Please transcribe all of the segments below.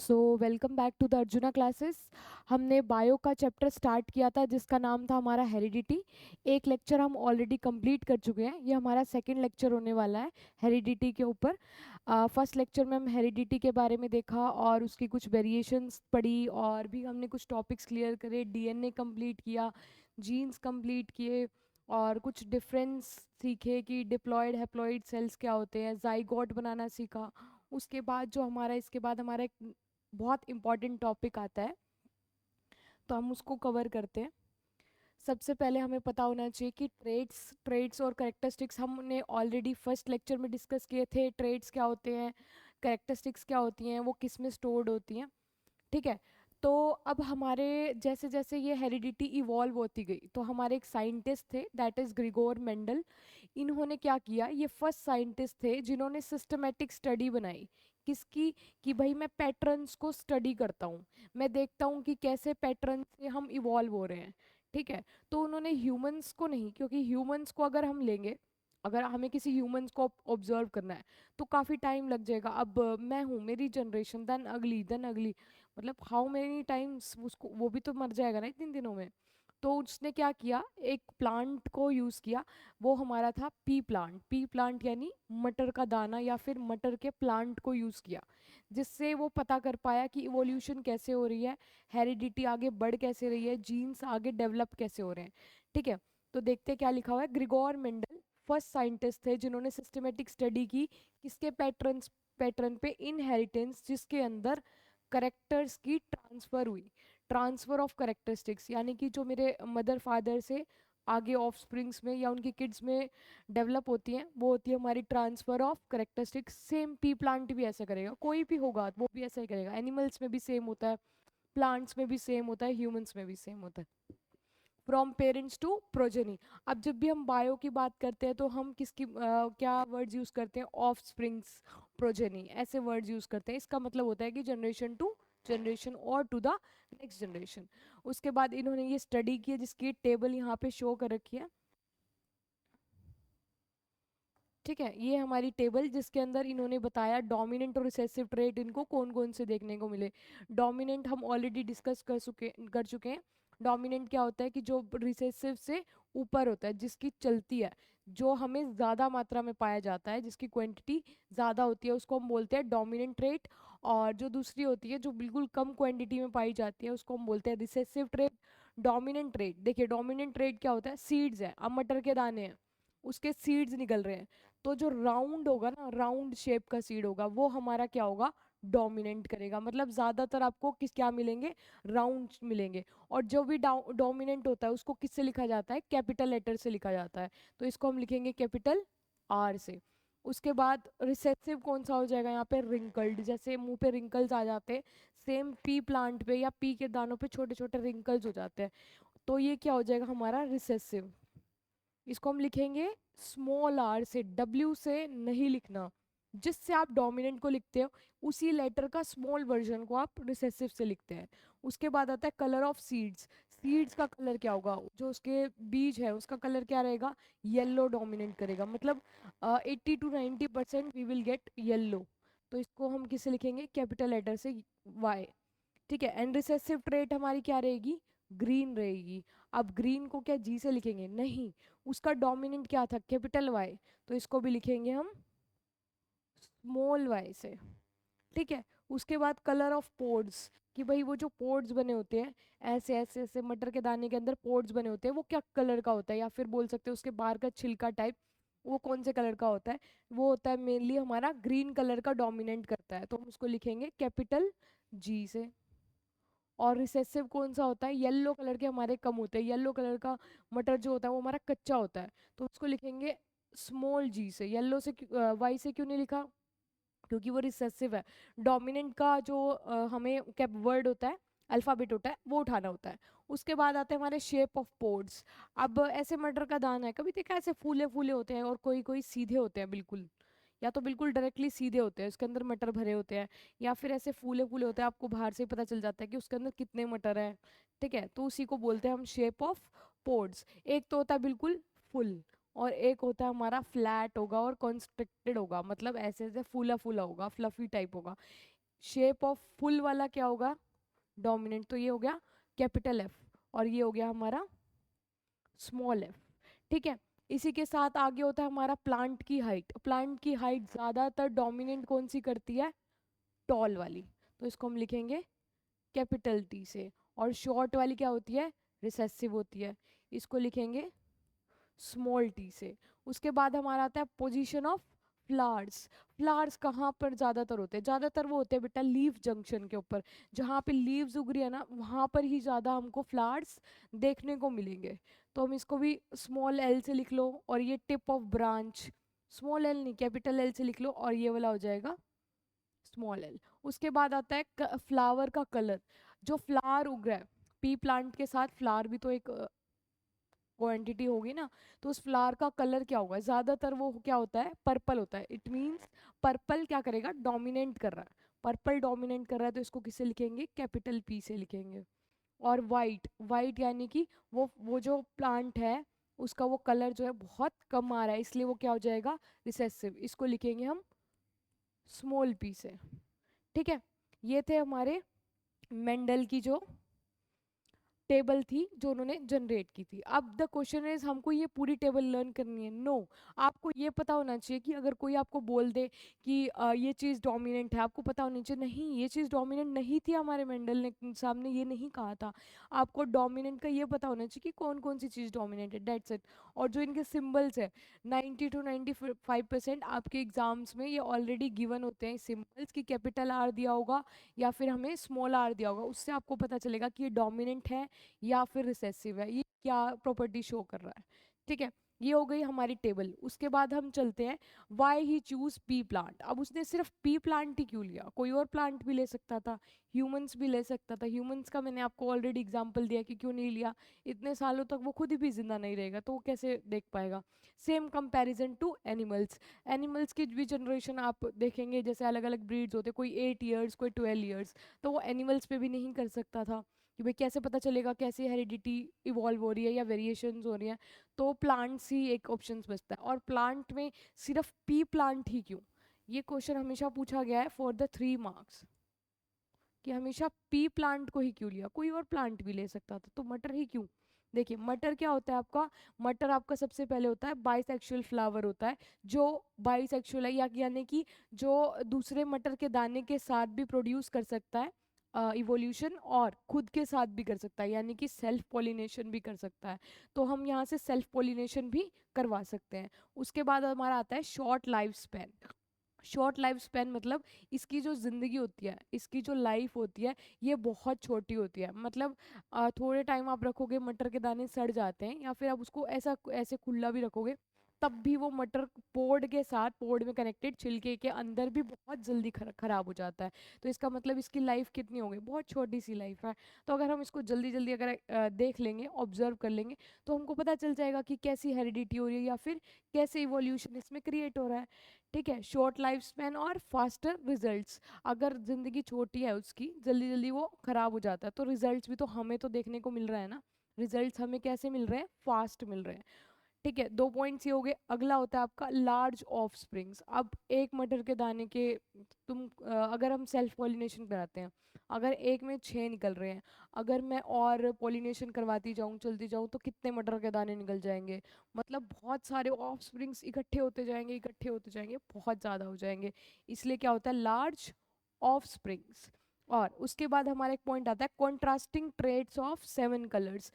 So welcome back to the Arjuna classes. हमने bio का chapter start किया था जिसका नाम था हमारा हेरिडिटी। एक लेक्चर हम ऑलरेडी कंप्लीट कर चुके हैं, ये हमारा सेकंड लेक्चर होने वाला है हेरिडिटी के ऊपर। फर्स्ट लेक्चर में हम हेरिडिटी के बारे में देखा और उसकी कुछ वेरिएशंस पढ़ी और भी हमने कुछ टॉपिक्स क्लियर करे, डीएनए कंप्लीट किया, जीन्स कंप्लीट किए और कुछ डिफरेंस सीखे कि डिप्लॉयड हैप्लॉइड सेल्स क्या होते हैं, जाइगोट बनाना सीखा। उसके बाद जो हमारा इसके बाद हमारा एक बहुत इंपॉर्टेंट टॉपिक आता है तो हम उसको कवर करते हैं। सबसे पहले हमें पता होना चाहिए कि ट्रेड्स ट्रेड्स और करेक्टरिस्टिक्स हमने ऑलरेडी फर्स्ट लेक्चर में डिस्कस किए थे। ट्रेड्स क्या होते हैं, करेक्टरिस्टिक्स क्या होती हैं, वो किस में स्टोर्ड होती हैं। ठीक है। तो अब हमारे जैसे जैसे ये हेरिडिटी इवॉल्व होती गई तो हमारे एक साइंटिस्ट थे दैट इज़ ग्रिगोर मेंडल। इन्होंने क्या किया, ये फर्स्ट साइंटिस्ट थे जिन्होंने सिस्टमेटिक स्टडी बनाई। किसकी? कि भाई मैं पैटर्न्स को स्टडी करता हूँ, मैं देखता हूँ कि कैसे पैटर्न से हम इवॉल्व हो रहे हैं। ठीक है। तो उन्होंने ह्यूमंस को नहीं, क्योंकि ह्यूमंस को अगर हम लेंगे, अगर हमें किसी ह्यूमंस को ऑब्जर्व करना है तो काफ़ी टाइम लग जाएगा। अब मैं हूँ, मेरी जनरेशन, देन अगली, मतलब हाउ मेनी टाइम्स उसको, वो भी तो मर जाएगा ना इतने दिनों में। तो उसने क्या किया, एक प्लांट को यूज़ किया। वो हमारा था पी प्लांट। पी प्लांट यानी मटर का दाना या फिर मटर के प्लांट को यूज़ किया, जिससे वो पता कर पाया कि इवोल्यूशन कैसे हो रही है, हेरिडिटी आगे बढ़ कैसे रही है, जीन्स आगे डेवलप कैसे हो रहे हैं। ठीक है। तो देखते क्या लिखा हुआ है। ग्रिगोर मेंडल फर्स्ट साइंटिस्ट थे जिन्होंने सिस्टमेटिक स्टडी की किसके पैटर्न पे, इनहेरिटेंस, जिसके अंदर करेक्टर्स की ट्रांसफ़र हुई। ट्रांसफ़र ऑफ करेक्टरिस्टिक्स यानी कि जो मेरे मदर फादर से आगे ऑफ स्प्रिंग्स में या उनके किड्स में डेवलप होती हैं, वो होती है हमारी transfer of characteristics. Same P plant भी ऐसा करेगा, कोई भी होगा वो भी ऐसा ही करेगा। एनिमल्स में भी सेम होता है, प्लांट्स में भी सेम होता है, ह्यूमंस में भी सेम होता है। From parents to progeny. अब जब भी हम बायो की बात करते हैं तो हम किसकी क्या वर्ड्स यूज़ करते हैं? ऑफ स्प्रिंग्स, प्रोजेनी, ऐसे वर्ड्स यूज़ करते हैं। इसका मतलब होता है कि जनरेशन टू जनरेशन और टू द नेक्स्ट जनरेशन। उसके बाद इन्होंने ये स्टडी की है जिसकी टेबल यहाँ पे शो कर रखी है। ठीक है, ये हमारी टेबल जिसके अंदर इन्होंने बताया डोमिनेंट और रिसेसिव ट्रेट इनको कौन कौन से देखने को मिले। डोमिनेंट हम ऑलरेडी डिस्कस कर चुके हैं। डोमिनेंट क्या होता है कि जो रिसेसिव से ऊपर होता है, जिसकी चलती है, जो हमें ज़्यादा मात्रा में पाया जाता है, जिसकी क्वांटिटी ज़्यादा होती है, उसको हम बोलते हैं डोमिनेंट ट्रेट। और जो दूसरी होती है जो बिल्कुल कम क्वांटिटी में पाई जाती है, उसको हम बोलते हैं रिसेसिव ट्रेट। डोमिनेंट ट्रेट, देखिए डोमिनेंट ट्रेट क्या होता है? सीड्स है, अब मटर के दाने हैं, उसके सीड्स निकल रहे हैं, तो जो राउंड होगा ना, राउंड शेप का सीड होगा, वो हमारा क्या होगा? डोमिनेंट करेगा। मतलब ज़्यादातर आपको किस क्या मिलेंगे? राउंड मिलेंगे। और जो भी डोमिनेंट होता है उसको किससे लिखा जाता है? कैपिटल लेटर से लिखा जाता है। तो इसको हम लिखेंगे कैपिटल आर से। उसके बाद रिसेसिव कौन सा हो जाएगा यहाँ पे? रिंकल्ड, जैसे मुंह पे रिंकल्स आ जाते हैं, सेम पी प्लांट पे या पी के दानों पे छोटे छोटे रिंकल्स हो जाते हैं, तो ये क्या हो जाएगा हमारा? रिसेसिव। इसको हम लिखेंगे स्मॉल आर से, डब्ल्यू से नहीं लिखना। जिससे आप डोमिनेंट को लिखते हो उसी लेटर का स्मॉल वर्जन को आप रिसेसिव से लिखते हैं। उसके बाद आता है कलर ऑफ सीड्स। सीड्स का कलर क्या होगा? जो उसके बीज है उसका कलर क्या रहेगा? येलो डोमिनेंट करेगा। मतलब 80 to 90% we will get yellow. तो इसको हम किससे लिखेंगे? कैपिटल लेटर से, वाई। ठीक है। एंड रिसेसिव ट्रेट हमारी क्या रहेगी? ग्रीन रहेगी। अब ग्रीन को क्या जी से लिखेंगे? नहीं, उसका डोमिनेंट क्या था? Capital Y. तो इसको भी लिखेंगे हम स्मॉल वाई से। ठीक है। उसके बाद कलर ऑफ पोड्स, कि भाई वो जो पोड्स बने होते हैं, ऐसे ऐसे ऐसे मटर के दाने के अंदर पोड्स बने होते हैं, वो क्या कलर का होता है? या फिर बोल सकते हैं उसके बाहर का छिलका टाइप, वो कौन से कलर का होता है? वो होता है मेनली हमारा ग्रीन कलर का डोमिनेट करता है, तो हम उसको लिखेंगे कैपिटल जी से। और रिसेसिव कौन सा होता है? येलो कलर के हमारे कम होते हैं, येलो कलर का मटर जो होता है वो हमारा कच्चा होता है, तो उसको लिखेंगे स्मॉल जी से। येलो से वाई से क्यों नहीं लिखा? क्योंकि वो रिसेसिव है। डोमिनेंट का जो हमें क्या वर्ड होता है, अल्फ़ाबेट होता है, वो उठाना होता है। उसके बाद आते हैं हमारे शेप ऑफ पोड्स। अब ऐसे मटर का दाना है, कभी देखा ऐसे फूले फूले होते हैं और कोई कोई सीधे होते हैं बिल्कुल, या तो बिल्कुल डायरेक्टली सीधे होते हैं, उसके अंदर मटर भरे होते हैं, या फिर ऐसे फूले फूले होते हैं, आपको बाहर से ही पता चल जाता है कि उसके अंदर कितने मटर हैं। ठीक है। तो उसी को बोलते हैं हम शेप ऑफ पोड्स। एक तो होता है बिल्कुल फुल, और एक होता है हमारा फ्लैट होगा और कॉन्स्ट्रिक्टेड होगा, मतलब ऐसे ऐसे फूला फूला होगा, फ्लफी टाइप होगा। शेप ऑफ फुल वाला क्या होगा, डोमिनेंट। तो ये हो गया कैपिटल एफ और ये हो गया हमारा स्मॉल एफ। ठीक है, इसी के साथ आगे होता है हमारा प्लांट की हाइट। प्लांट की हाइट ज़्यादातर डोमिनेंट कौन सी करती है, टॉल वाली, तो इसको हम लिखेंगे कैपिटल टी से। और शॉर्ट वाली क्या होती है, रिसेसिव होती है, इसको लिखेंगे स्मॉल टी से। उसके बाद हमारा आता है पोजीशन ऑफ फ्लावर्स। फ्लावर्स कहाँ पर ज़्यादातर होते हैं, ज़्यादातर वो होते हैं बेटा लीफ जंक्शन के ऊपर, जहाँ पे लीव्स उग रही है ना वहाँ पर ही ज़्यादा हमको फ्लावर्स देखने को मिलेंगे। तो हम इसको भी स्मॉल एल से लिख लो, और ये tip of branch small L नहीं कैपिटल एल से लिख लो, और ये वाला हो जाएगा स्मॉल एल। उसके बाद आता है फ्लावर का कलर, जो फ्लावर उग रहा है, पी प्लांट के साथ फ्लावर भी तो एक क्वांटिटी होगी ना, तो उस फ्लावर का कलर क्या होगा, ज्यादातर वो क्या होता है, पर्पल होता है। इट मीन्स पर्पल क्या करेगा, डोमिनेट कर रहा है, पर्पल डोमिनेट कर रहा है, तो इसको किससे लिखेंगे, कैपिटल पी से लिखेंगे। और वाइट, वाइट यानी कि वो जो प्लांट है उसका वो कलर जो है बहुत कम आ रहा है, इसलिए वो क्या हो जाएगा, रिसेसिव, इसको लिखेंगे हम स्मॉल पी से। ठीक है, ये थे हमारे मेंडल की जो टेबल थी जो उन्होंने जनरेट की थी। अब द क्वेश्चन इज हमको ये पूरी टेबल लर्न करनी है, नो आपको ये पता होना चाहिए कि अगर कोई आपको बोल दे कि ये चीज़ डोमिनेंट है, आपको पता होनी चाहिए नहीं ये चीज़ डोमिनेंट नहीं थी, हमारे मेंडल ने सामने ये नहीं कहा था। आपको डोमिनेंट का ये पता होना चाहिए कि कौन कौन सी चीज़ डोमिनेंट है, डेट्स इट। और जो इनके सिम्बल्स है 90 to 95% आपके एग्जाम्स में ये ऑलरेडी गिवन होते हैं सिम्बल्स, की कैपिटल आर दिया होगा या फिर हमें स्मॉल आर दिया होगा, उससे आपको पता चलेगा कि ये डोमिनेंट है या फिर रिसेसिव है, ये क्या प्रॉपर्टी शो कर रहा है। ठीक है, ये हो गई हमारी टेबल। उसके बाद हम चलते हैं why he choose P plant. अब उसने सिर्फ पी प्लांट ही क्यों लिया, कोई और प्लांट भी ले सकता था, ह्यूमंस भी ले सकता था। ह्यूमंस का मैंने आपको ऑलरेडी एग्जांपल दिया कि क्यों नहीं लिया, इतने सालों तक वो खुद ही भी जिंदा नहीं रहेगा तो वो कैसे देख पाएगा। Same comparison to animals, animals की भी जनरेशन आप देखेंगे, जैसे अलग अलग ब्रीड्स होते, कोई 8 years कोई 12 years, तो वो एनिमल्स पे भी नहीं कर सकता था कि भाई कैसे पता चलेगा कैसे हेरिडिटी इवॉल्व हो रही है या वेरिएशंस हो रही हैं। तो प्लांट्स ही एक ऑप्शन बचता है, और प्लांट में सिर्फ पी प्लांट ही क्यों, ये क्वेश्चन हमेशा पूछा गया है फॉर द 3 marks, कि हमेशा पी प्लांट को ही क्यों लिया, कोई और प्लांट भी ले सकता था, तो मटर ही क्यों। देखिए मटर क्या होता है आपका, मटर आपका सबसे पहले होता है बाइसेक्सुअल फ्लावर होता है, जो बाइसेक्सुअल है, या यानी कि जो दूसरे मटर के दाने के साथ भी प्रोड्यूस कर सकता है इवोल्यूशन, और खुद के साथ भी कर सकता है, यानी कि सेल्फ पॉलिनेशन भी कर सकता है। तो हम यहाँ से सेल्फ पॉलिनेशन भी करवा सकते हैं। उसके बाद हमारा आता है short life span. Short life span मतलब इसकी जो ज़िंदगी होती है, इसकी जो लाइफ होती है, ये बहुत छोटी होती है। मतलब थोड़े टाइम आप रखोगे मटर के दाने सड़ जाते हैं, या फिर आप उसको ऐसा ऐसे खुला भी रखोगे तब भी वो मटर पोड के साथ, पोड में कनेक्टेड छिलके के अंदर भी बहुत जल्दी खराब हो जाता है। तो इसका मतलब इसकी लाइफ कितनी होगी, बहुत छोटी सी लाइफ है। तो अगर हम इसको जल्दी जल्दी अगर देख लेंगे, ऑब्जर्व कर लेंगे, तो हमको पता चल जाएगा कि कैसी हेरिडिटी हो रही है या फिर कैसे इवोल्यूशन इसमें क्रिएट हो रहा है। ठीक है, शॉर्ट लाइफ स्पैन और फास्टर रिजल्ट्स, अगर ज़िंदगी छोटी है उसकी, जल्दी जल्दी वो ख़राब हो जाता है, तो रिजल्ट्स भी तो हमें तो देखने को मिल रहा है ना, रिजल्ट्स हमें कैसे मिल रहे हैं, फास्ट मिल रहे हैं। ठीक है, 2 पॉइंट्स ये हो गए। अगला होता है आपका लार्ज ऑफ स्प्रिंग्स। अब एक मटर के दाने के अगर हम सेल्फ पॉलिनेशन कराते हैं, अगर एक में 6 निकल रहे हैं, अगर मैं और पॉलिनेशन करवाती जाऊँ चलती जाऊँ तो कितने मटर के दाने निकल जाएंगे, मतलब बहुत सारे ऑफ स्प्रिंग्स इकट्ठे होते जाएंगे, इकट्ठे होते जाएंगे, बहुत ज़्यादा हो जाएंगे, इसलिए क्या होता है, लार्ज ऑफ स्प्रिंग्स। और उसके बाद हमारा एक पॉइंट आता है कॉन्ट्रास्टिंग ट्रेड्स ऑफ 7 कलर्स।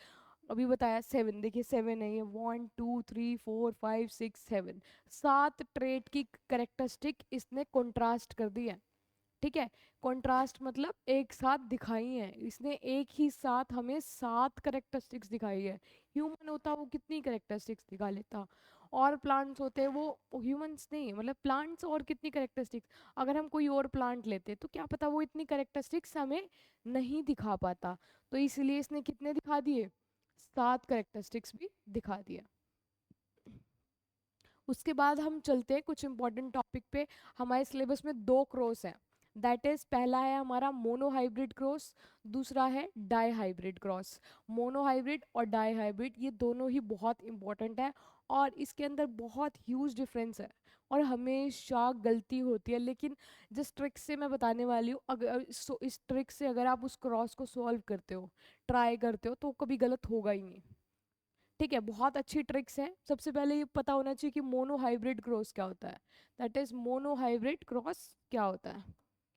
अभी बताया 7, देखिए 7 है ये, 1 2 3 4 5 6 7, 7 ट्रेड की करेक्टरिस्टिक इसने कंट्रास्ट कर दी है। ठीक है, कंट्रास्ट मतलब एक साथ दिखाई है, इसने एक ही साथ हमें 7 करेक्टरिस्टिक्स दिखाई है। ह्यूमन होता वो कितनी करेक्टरिस्टिक्स दिखा लेता, और प्लांट्स होते हैं वो, ह्यूमंस नहीं, मतलब प्लांट्स और कितनी करेक्टरिस्टिक्स, अगर हम कोई और प्लांट लेते तो क्या पता वो इतनी करेक्टरिस्टिक्स हमें नहीं दिखा पाता। तो इसलिए इसने कितने दिखा दिए, 7 करेक्टरिस्टिक्स भी दिखा दिया। उसके बाद हम चलते हैं कुछ इंपॉर्टेंट टॉपिक पे। हमारे सिलेबस में 2 क्रॉस हैं, दैट इज पहला है हमारा मोनोहाइब्रिड क्रॉस, दूसरा है डाईहाइब्रिड क्रॉस। मोनोहाइब्रिड और डाईहाइब्रिड ये दोनों ही बहुत इंपॉर्टेंट है और इसके अंदर बहुत ह्यूज डिफरेंस है और हमेशा गलती होती है, लेकिन जिस ट्रिक से मैं बताने वाली हूँ, अगर इस ट्रिक से अगर आप उस क्रॉस को सॉल्व करते हो, ट्राई करते हो, तो कभी गलत होगा ही नहीं। ठीक है, बहुत अच्छी ट्रिक्स हैं। सबसे पहले ये पता होना चाहिए कि मोनोहाइब्रिड क्रॉस क्या होता है। दैट इज मोनोहाइब्रिड क्रॉस क्या होता है,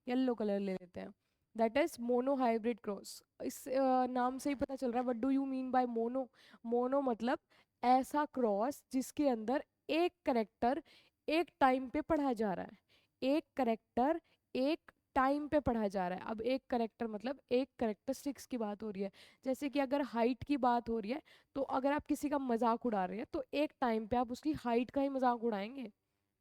येलो कलर ले लेते हैं। That is monohybrid cross. इस नाम से ही पता चल रहा है। What do you mean by mono? Mono मतलब ऐसा क्रॉस जिसके अंदर एक करेक्टर एक टाइम पे पढ़ा जा रहा है, एक करेक्टर एक टाइम पे पढ़ा जा रहा है। अब एक करेक्टर मतलब एक करेक्टरिस्टिक्स की बात हो रही है। जैसे कि अगर हाइट की बात हो रही है, तो अगर आप किसी का मजाक उड़ा रहे हैं तो एक टाइम पे आप उसकी हाइट का ही मजाक उड़ाएंगे।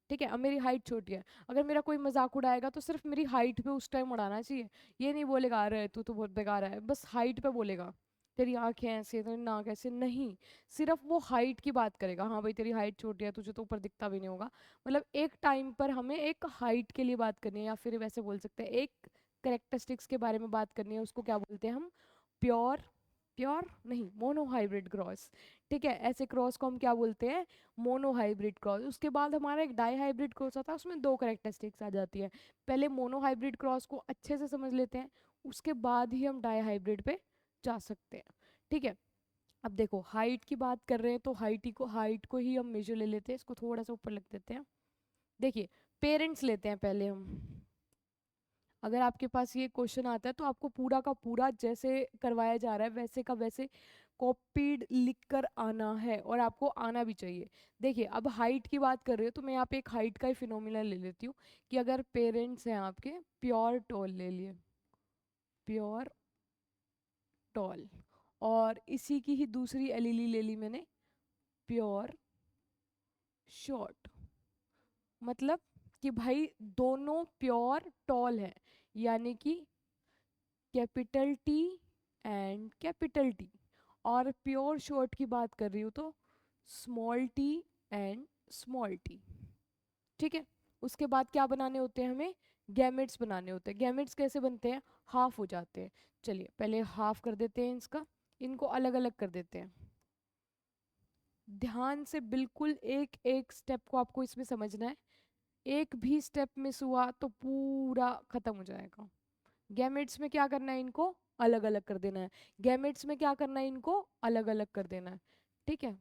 ठीक है, अब मेरी हाइट छोटी है, अगर मेरा कोई मजाक उड़ाएगा तो सिर्फ मेरी हाइट पे उस टाइम उड़ाना चाहिए। ये नहीं बोलेगा अरे तू तो बहुत बेकार है, बस हाइट पे बोलेगा। तेरी आंखें ऐसे, तेरी नाक ऐसे, नहीं, सिर्फ वो हाइट की बात करेगा। हाँ भाई तेरी हाइट छोटी है, तुझे तो ऊपर दिखता भी नहीं होगा। मतलब एक टाइम पर हमें एक हाइट के लिए बात करनी है, या फिर वैसे बोल सकते हैं एक करेक्टरिस्टिक्स के बारे में बात करनी है, उसको क्या बोलते हैं हम? प्योर, प्योर नहीं, मोनोहाइब्रिड क्रॉस। ठीक है, ऐसे क्रॉस को हम क्या बोलते हैं? Monohybrid cross. उसके बाद हमारा एक डाईहाइब्रिड क्रॉस आता है, उसमें दो करेक्टरिस्टिक्स आ जाती है। पहले मोनोहाइब्रिड क्रॉस को अच्छे से समझ लेते हैं, उसके बाद ही हम डाईहाइब्रिड पे जा सकते हैं। ठीक है, अब देखो हाइट की बात कर रहे हैं तो हाइट को ही हम मेजर ले लेते हैं। इसको थोड़ा सा ऊपर लिख देते हैं। देखिए, पेरेंट्स लेते हैं पहले हम। अगर आपके पास ये क्वेश्चन आता है तो आपको पूरा का पूरा जैसे करवाया जा रहा है वैसे का वैसे कॉपीड लिख कर आना है, और आपको आना भी चाहिए। देखिए, अब हाइट की बात कर रहे हो तो मैं यहाँ पे एक हाइट का ही फिनोमिना ले लेती हूँ कि अगर पेरेंट्स हैं आपके प्योर टॉल ले लिए, प्योर टॉल, और इसी की ही दूसरी एलईली ले ली मैंने, प्योर शॉर्ट। मतलब कि भाई दोनों प्योर टॉल है, यानी कि capital T and capital T. और प्योर शॉर्ट की बात कर रही हूँ तो small T and small T. ठीक है, उसके बाद क्या बनाने होते हैं हमें? गैमेट्स बनाने होते हैं। गैमेट्स कैसे बनते हैं? हाफ हो जाते हैं। चलिए पहले हाफ कर देते हैं इसका, इनको अलग अलग कर देते हैं। ध्यान से बिल्कुल एक एक स्टेप को आपको इसमें समझना है। एक भी स्टेप मिस हुआ तो पूरा खत्म हो जाएगा। गैमेट्स में क्या करना है? इनको अलग अलग कर देना है। गैमेट्स में क्या करना है? इनको अलग अलग कर देना है। ठीक है,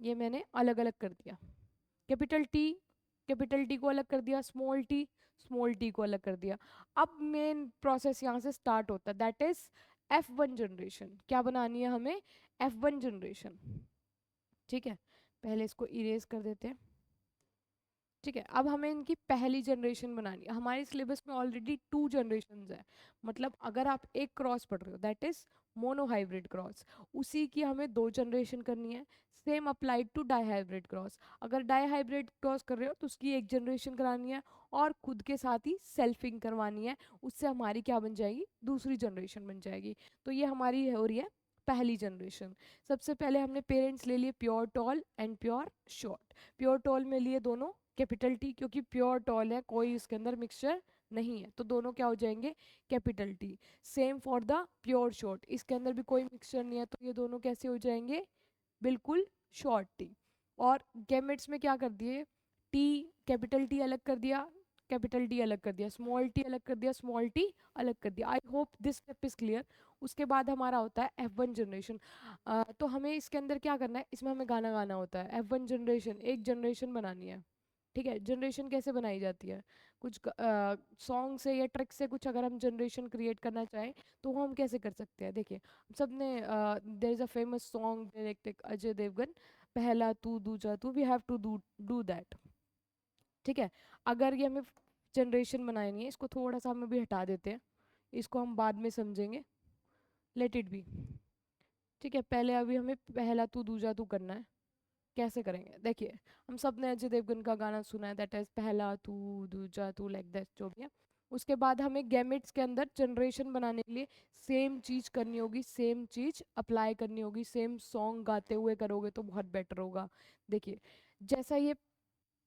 ये मैंने अलग अलग कर दिया। कैपिटल टी, कैपिटल टी को अलग कर दिया। स्मॉल टी, स्मॉल टी को अलग कर दिया। अब मेन प्रोसेस यहाँ से स्टार्ट होता है, दैट इज F1 जनरेशन। क्या बनानी है हमें? F1 generation. ठीक है, पहले इसको इरेज कर देते हैं। ठीक है, अब हमें इनकी पहली जनरेशन बनानी है। हमारे सिलेबस में ऑलरेडी 2 जनरेशन है। मतलब अगर आप एक क्रॉस पढ़ रहे हो दैट इज मोनोहाइब्रिड क्रॉस, उसी की हमें 2 जनरेशन करनी है। Same applied to dihybrid cross. अगर डाईहाइब्रिड क्रॉस कर रहे हो तो उसकी एक जनरेशन करानी है और खुद के साथ ही सेल्फिंग करवानी है। उससे हमारी क्या बन जाएगी? दूसरी जनरेशन बन जाएगी। तो ये हमारी हो रही है पहली जनरेशन। सबसे पहले हमने पेरेंट्स ले लिए pure tall and pure short. Pure tall में लिए दोनों कैपिटल टी, क्योंकि प्योर टॉल है, कोई इसके अंदर मिक्सचर नहीं है, तो दोनों क्या हो जाएंगे? Capital T. Same for the pure short, इसके अंदर भी कोई मिक्सचर नहीं है, तो ये दोनों कैसे हो जाएंगे? बिल्कुल शॉर्ट टी। और गैमेट्स में क्या कर दिए? टी, कैपिटल टी अलग कर दिया, कैपिटल टी अलग कर दिया, स्मॉल टी अलग कर दिया, स्मॉल टी अलग कर दिया। I hope this step is clear. उसके बाद हमारा होता है F1 जनरेशन। तो हमें इसके अंदर क्या करना है? इसमें हमें गाना गाना होता है। F1 जनरेशन, एक जनरेशन बनानी है। ठीक है, जनरेशन कैसे बनाई जाती है? कुछ सॉन्ग से या ट्रिक से कुछ अगर हम जनरेशन क्रिएट करना चाहें तो वो हम कैसे कर सकते हैं? देखिए, सबने there is a famous song directed Ajay Devgan, पहला तू दूजा तू, we have to do do that. ठीक है, अगर ये हमें जनरेशन बनानी है, इसको थोड़ा सा हम अभी हटा देते हैं, इसको हम बाद में समझेंगे, लेट इट बी। ठीक है, पहले अभी हमें पहला तू दूजा तू करना है। कैसे करेंगे? देखिए, हम सब ने अजय देवगन का गाना सुना है, दैट इज पहला तू दूजा तू, लाइक दैट, जो भी है। उसके बाद हमें गैमेट्स के अंदर जनरेशन बनाने के लिए सेम चीज करनी होगी, सेम चीज अप्लाई करनी होगी। सेम सॉन्ग गाते हुए करोगे तो बहुत बेटर होगा। देखिए, जैसा ये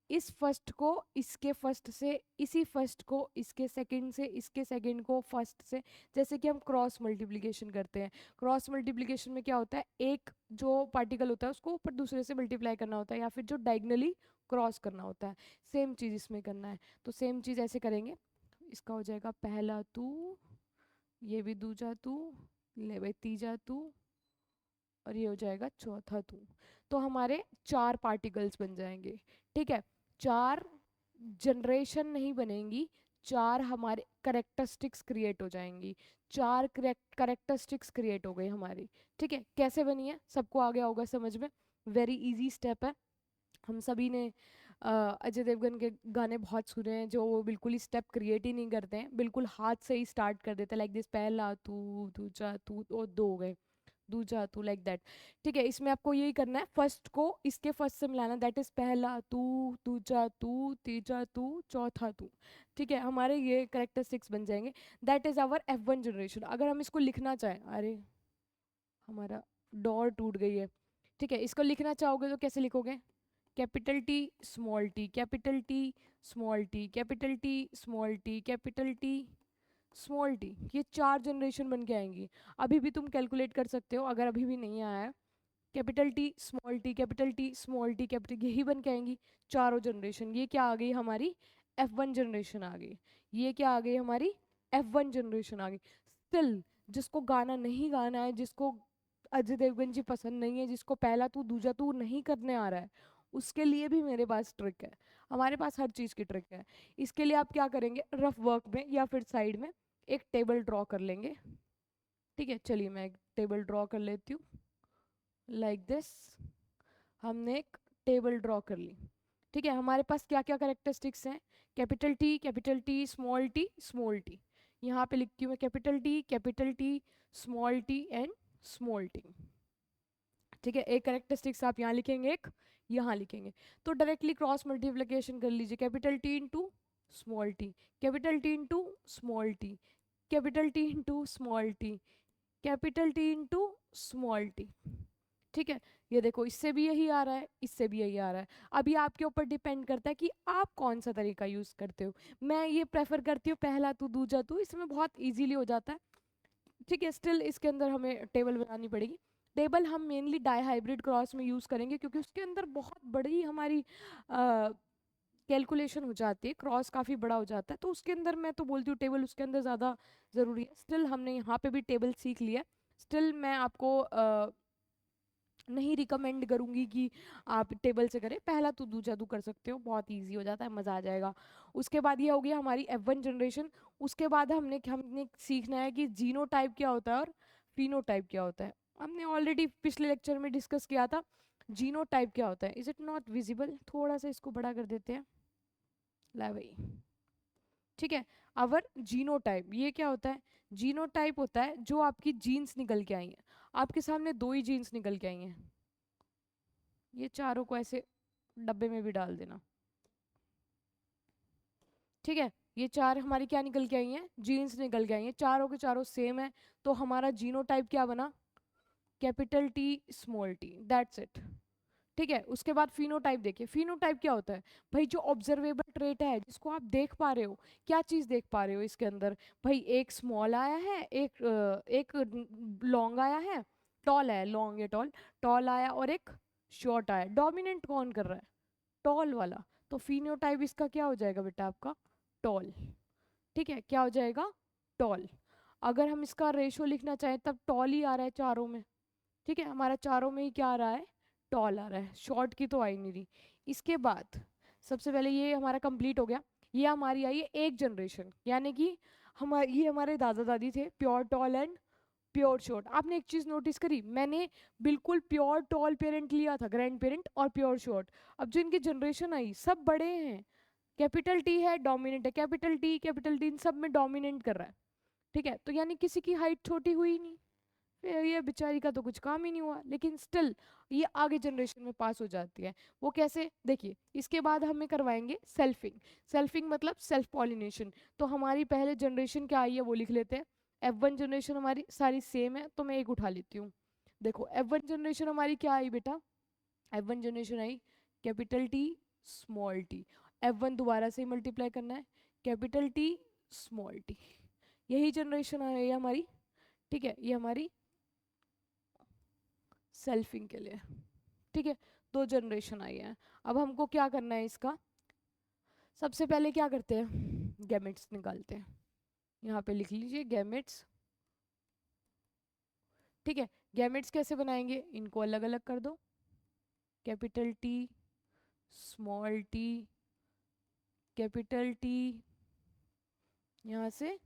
इस फर्स्ट को इसके फर्स्ट से, इसी फर्स्ट को इसके सेकंड से, इसके सेकंड को फर्स्ट से, जैसे कि हम क्रॉस मल्टीप्लिकेशन करते हैं। क्रॉस मल्टीप्लिकेशन में क्या होता है, एक जो पार्टिकल होता है उसको ऊपर दूसरे से मल्टीप्लाई करना होता है, या फिर जो डायगनली क्रॉस करना होता है। सेम चीज़ इसमें करना है, तो सेम चीज़ ऐसे करेंगे। इसका हो जाएगा पहला तू, ये भी दूजा तू, ले भाई तीजा तू, और ये हो जाएगा चौथा तू। तो हमारे चार पार्टिकल्स बन जाएंगे। ठीक है, चार जनरेशन नहीं बनेंगी, चार हमारे करेक्टरिस्टिक्स क्रिएट हो जाएंगी। चार करेक्टरिस्टिक्स क्रिएट हो गई हमारी। ठीक है, कैसे बनी है सबको आ गया होगा समझ में। वेरी इजी स्टेप है। हम सभी ने अजय देवगन के गाने बहुत सुने हैं जो वो बिल्कुल ही स्टेप क्रिएट ही नहीं करते हैं, बिल्कुल हाथ से ही स्टार्ट कर देते हैं, लाइक दिस, पहला तू, दूजा तू, और दो हो गए, दूजा तू, लाइक दैट। ठीक है, इसमें आपको यही करना है, फर्स्ट को इसके फर्स्ट से मिलाना, दैट इज पहला तू, दूजा तू, तीजा तू, चौथा तू। ठीक है, हमारे ये करेक्टरिस्टिक्स बन जाएंगे। That is our F1 generation. अगर हम इसको लिखना चाहें, अरे हमारा डोर टूट गई है। ठीक है, इसको लिखना चाहोगे तो कैसे लिखोगे, capital T small T, capital T small T, capital T small T, capital T small T. ये चार जनरेशन बन के आएंगी। अभी भी तुम कैलकुलेट कर सकते हो अगर अभी भी नहीं आया है। Capital T small T, capital T small T, capital, यही बन के आएंगी चारों जनरेशन। ये क्या आ गई हमारी F1 जनरेशन आ गई। ये क्या आ गई हमारी F1 जनरेशन आ गई। स्टिल जिसको गाना नहीं गाना है, जिसको अजय देवगन जी पसंद नहीं है, जिसको पहला तू दूजा तू नहीं करने आ रहा है, उसके लिए भी मेरे पास ट्रिक है। हमारे पास हर चीज़ की ट्रिक है। इसके लिए आप क्या करेंगे, रफ वर्क में या फिर साइड में एक टेबल ड्रॉ कर लेंगे। ठीक है, चलिए मैं एक टेबल ड्रॉ कर लेती हूँ, लाइक दिस। हमने एक टेबल ड्रॉ कर ली। ठीक है, हमारे पास क्या क्या करेक्टरिस्टिक्स हैं, कैपिटल टी स्मॉल टी। यहाँ पे लिखती हूँ मैं capital T small T and small T. ठीक है, एक करेक्टरिस्टिक्स आप यहाँ लिखेंगे, एक यहाँ लिखेंगे। तो डायरेक्टली क्रॉस मल्टीप्लिकेशन कर लीजिए, capital T into small T, capital T into small T, capital T into small T, capital T into small T. ठीक है, ये देखो इससे भी यही आ रहा है, इससे भी यही आ रहा है। अभी आपके ऊपर डिपेंड करता है कि आप कौन सा तरीका यूज करते हो। मैं ये प्रेफर करती हूँ पहला तू दूजा तू, इसमें बहुत इजीली हो जाता है। ठीक है, स्टिल इसके अंदर हमें टेबल बनानी पड़ेगी। टेबल हम मेनली डाई हाइब्रिड क्रॉस में यूज़ करेंगे क्योंकि उसके अंदर बहुत बड़ी हमारी कैलकुलेशन हो जाती है, क्रॉस काफ़ी बड़ा हो जाता है, तो उसके अंदर मैं तो बोलती हूँ टेबल उसके अंदर ज़्यादा ज़रूरी है। स्टिल हमने यहाँ पे भी टेबल सीख लिया। स्टिल मैं आपको नहीं रिकमेंड करूँगी कि आप टेबल से करें, पहला तो दूजा तू कर सकते हो, बहुत इजी हो जाता है, मज़ा आ जाएगा। उसके बाद ये हो गया हमारी F1 जनरेशन। उसके बाद हमने सीखना है कि जीनो टाइप क्या होता है और फिनो टाइप क्या होता है। हमने ऑलरेडी पिछले लेक्चर में डिस्कस किया था। जीनो टाइप क्या होता है, इज इट नॉट विजिबल, थोड़ा सा इसको बड़ा कर देते हैं, ला भाई। ठीक है, अवर जीनोटाइप ये क्या होता है, जीनोटाइप होता है जो आपकी जीन्स निकल के आई हैं। आपके सामने दो ही जीन्स निकल के आई हैं, ये चारों को ऐसे डब्बे में भी डाल देना। ठीक है, ये चार हमारी क्या निकल के आई हैं, जीन्स निकल के आई हैं, चारों के चारों सेम है। तो हमारा जीनोटाइप क्या बना, capital T small T, that's it. ठीक है, उसके बाद फिनोटाइप देखिए। फिनोटाइप क्या होता है, भाई जो ऑब्जर्वेबल ट्रेट है, जिसको आप देख पा रहे हो, क्या चीज़ देख पा रहे हो इसके अंदर, भाई एक स्मॉल आया है, एक लॉन्ग आया है, टॉल है, लॉन्ग या टॉल, टॉल आया और एक शॉर्ट आया। डोमिनेंट कौन कर रहा है, टॉल वाला। तो फिनोटाइप इसका क्या हो जाएगा बेटा, आपका टॉल। ठीक है, क्या हो जाएगा, टॉल। अगर हम इसका रेशो लिखना चाहें तब टॉल ही आ रहा है चारों में। ठीक है, हमारा चारों में ही क्या आ रहा है, टॉल आ रहा है, शॉर्ट की तो आई नहीं रही। इसके बाद सबसे पहले ये हमारा कंप्लीट हो गया। ये हमारी आई है एक जनरेशन, यानी कि ये हमारे दादा दादी थे, pure tall and pure short. आपने एक चीज़ नोटिस करी, मैंने बिल्कुल प्योर टॉल पेरेंट लिया था, ग्रैंड पेरेंट, और प्योर शॉर्ट। अब जो इनकी जनरेशन आई सब बड़े हैं, कैपिटल टी है डोमिनेंट है, कैपिटल टी इन सब में डोमिनेंट कर रहा है। ठीक है, तो यानी किसी की हाइट छोटी हुई नहीं, फिर ये बेचारी का तो कुछ काम ही नहीं हुआ, लेकिन स्टिल ये आगे जनरेशन में पास हो जाती है। वो कैसे, देखिए इसके बाद हमें करवाएंगे सेल्फिंग। सेल्फिंग मतलब सेल्फ पॉलिनेशन। तो हमारी पहले जनरेशन क्या आई है वो लिख लेते हैं। F1 जनरेशन हमारी सारी सेम है, तो मैं एक उठा लेती हूँ। देखो F1 जनरेशन हमारी क्या आई बेटा, F1 जनरेशन आई capital T small T, F1 दोबारा से मल्टीप्लाई करना है, कैपिटल टी स्मॉल टी, यही जनरेशन आ रही है हमारी। ठीक है, ये हमारी सेल्फिंग के लिए। ठीक है, दो जनरेशन आई है। अब हमको क्या करना है इसका, सबसे पहले क्या करते हैं, गैमेट्स निकालते हैं। यहाँ पे लिख लीजिए गैमेट्स। ठीक है, गैमेट्स कैसे बनाएंगे, इनको अलग अलग कर दो, capital T small T capital T, यहाँ से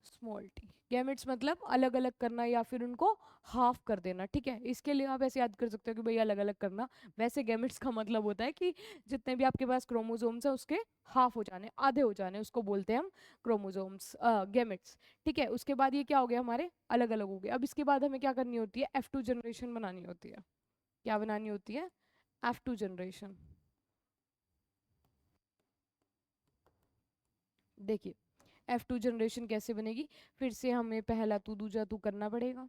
स्मॉल टी। गैमेट्स मतलब अलग अलग करना या फिर उनको हाफ कर देना। ठीक है, इसके लिए आप ऐसे याद कर सकते हो कि भाई अलग अलग करना। वैसे गैमेट्स का मतलब होता है कि जितने भी आपके पास क्रोमोसोम्स है उसके हाफ हो जाने, आधे हो जाने, उसको बोलते हैं हम क्रोमोसोम्स, गैमेट्स। ठीक है, उसके बाद ये क्या हो गया, हमारे अलग अलग हो गए। अब इसके बाद हमें क्या करनी होती है, F2 जनरेशन बनानी होती है। क्या बनानी होती है, F2 जनरेशन। देखिए F2 जनरेशन कैसे बनेगी, फिर से हमें पहला तू दूजा तू करना पड़ेगा,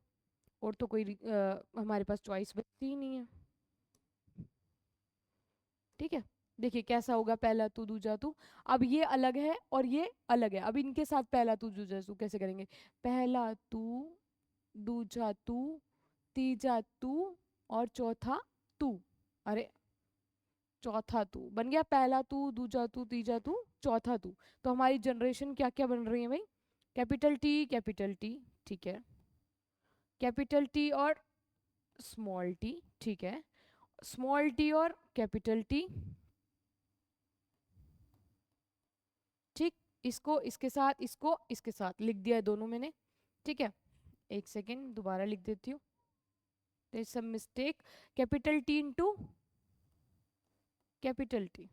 और तो कोई हमारे पास चॉइस बचती ही नहीं है। ठीक है, देखिए कैसा होगा, पहला तू दूजा तू। अब ये अलग है और ये अलग है, अब इनके साथ पहला तू दूजा तू कैसे करेंगे, पहला तू दूजा तू तीजा तू और चौथा तू। अरे चौथा तू बन गया, पहला तू दूजा तू तीजा तू चौथा तू। तो हमारी जनरेशन क्या क्या बन रही है भाई, कैपिटल टी कैपिटल टी, ठीक है, कैपिटल टी और स्मॉल टी, ठीक है, स्मॉल टी और कैपिटल टी। ठीक, इसको इसके साथ, इसको इसके साथ लिख दिया है दोनों मैंने। ठीक है, एक सेकेंड दोबारा लिख देती हूँ, there is some mistake, capital T into capital T.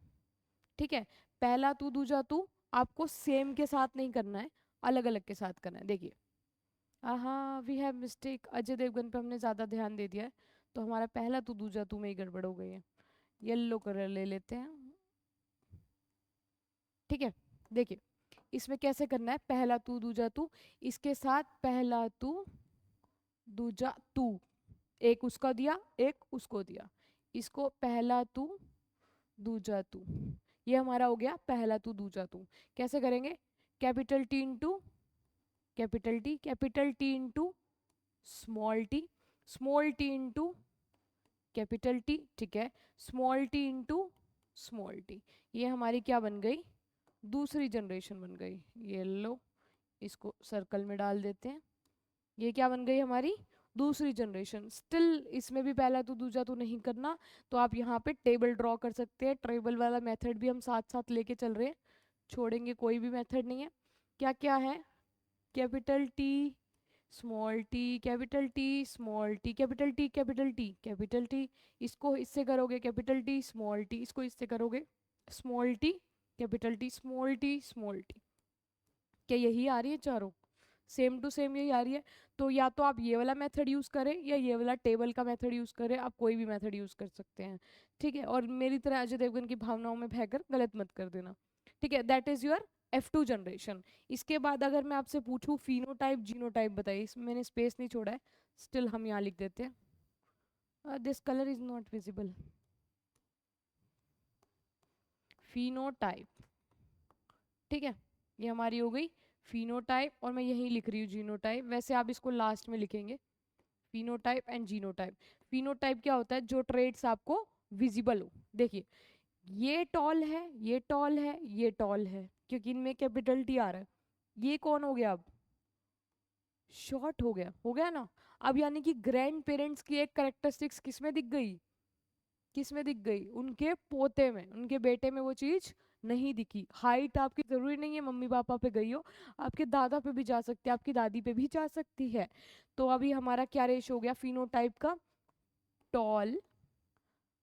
ठीक है, पहला तू दूजा तू आपको सेम के साथ नहीं करना है, अलग अलग के साथ करना है। देखिए हाँ, we have mistake, Ajay Devgan पे हमने ज़्यादा ध्यान दे दिया है, तो हमारा पहला तू दूजा तू में ही गड़बड़ हो गई है। येलो कलर ले लेते हैं। ठीक है, देखिए इसमें कैसे करना है, पहला तू दूजा तू, इसके साथ पहला तू दूजा तू, एक उसका दिया एक उसको दिया, इसको पहला तू दूजा तू, ये हमारा हो गया पहला तू दूजा तू। कैसे करेंगे, capital T into capital T, capital T into small T, small T into capital T, ठीक है, small T into small T. ये हमारी क्या बन गई, दूसरी जनरेशन बन गई। ये लो, इसको सर्कल में डाल देते हैं, ये क्या बन गई हमारी दूसरी जनरेशन। स्टिल इसमें भी पहला तो दूजा तो नहीं करना, तो आप यहाँ पे टेबल ड्रॉ कर सकते हैं, टेबल वाला मेथड भी हम साथ साथ लेके चल रहे हैं, छोड़ेंगे कोई भी मेथड नहीं है। क्या क्या है, capital T small T capital T small T capital T capital T capital T, इसको इससे करोगे कैपिटल टी स्मॉल टी, इसको इससे करोगे small T capital T small T small T. क्या यही आ रही है चारों, सेम टू सेम यही आ रही है। तो या तो आप ये वाला मेथड यूज़ करें या ये वाला टेबल का मेथड यूज़ करें, आप कोई भी मेथड यूज़ कर सकते हैं। ठीक है, और मेरी तरह अजय देवगन की भावनाओं में बहकर गलत मत कर देना। ठीक है, that is your F2 generation. इसके बाद अगर मैं आपसे पूछूं फिनोटाइप जीनोटाइप बताइए, इसमें मैंने स्पेस नहीं छोड़ा है, स्टिल हम यहाँ लिख देते हैं, this colour is not visible, phenotype. ठीक है, ये हमारी हो गई फिनोटाइप, और मैं यही लिख रही हूँ जीनोटाइप, वैसे आप इसको लास्ट में लिखेंगे, फिनोटाइप एंड जीनोटाइप। फिनोटाइप क्या होता है, जो ट्रेड्स आपको विजिबल हो। देखिए ये टॉल है ये टॉल है ये टॉल है, क्योंकि इनमें कैपिटल टी आ रहा है। ये कौन हो गया, अब शॉर्ट हो गया ना। अब यानी कि ग्रैंड पेरेंट्स की एक करेक्टरिस्टिक्स किसमें दिख गई, किसमें दिख गई, उनके पोते में, उनके बेटे में वो चीज नहीं दिखी। हाइट आपकी जरूरी नहीं है मम्मी पापा पे गई हो, आपके दादा पे भी जा सकती है, आपकी दादी पे भी जा सकती है। तो अभी हमारा क्या रेशो हो गया फिनोटाइप का, टॉल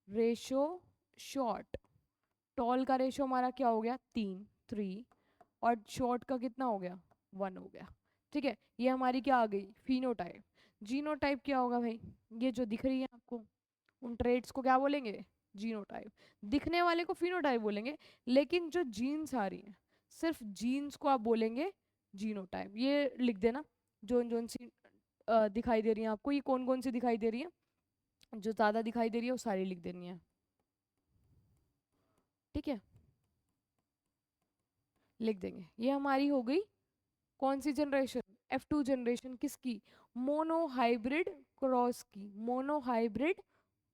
रेशो शॉर्ट। टॉल का रेशो हमारा क्या हो गया 3, और शॉर्ट का कितना हो गया 1 हो गया। ठीक है, ये हमारी क्या आ गई फिनोटाइप। जीनोटाइप क्या होगा भाई, ये जो दिख रही है आपको, उन ट्रेड्स को क्या बोलेंगे, जीनोटाइप। दिखने वाले को फिनोटाइप बोलेंगे, लेकिन जो जीन्स आ रही हैं, सिर्फ जीन्स को आप बोलेंगे जीनोटाइप। ये लिख देना, जोन जोन सी दिखाई दे रही है आपको, ये कौन कौन सी दिखाई दे रही है, जो ज़्यादा दिखाई दे रही है वो सारी लिख देनी है। ठीक है, लिख देंगे। ये हमारी हो गई कौन सी जनरेशन, F2 जनरेशन किसकी, मोनोहाइब्रिड क्रॉस की, मोनोहाइब्रिड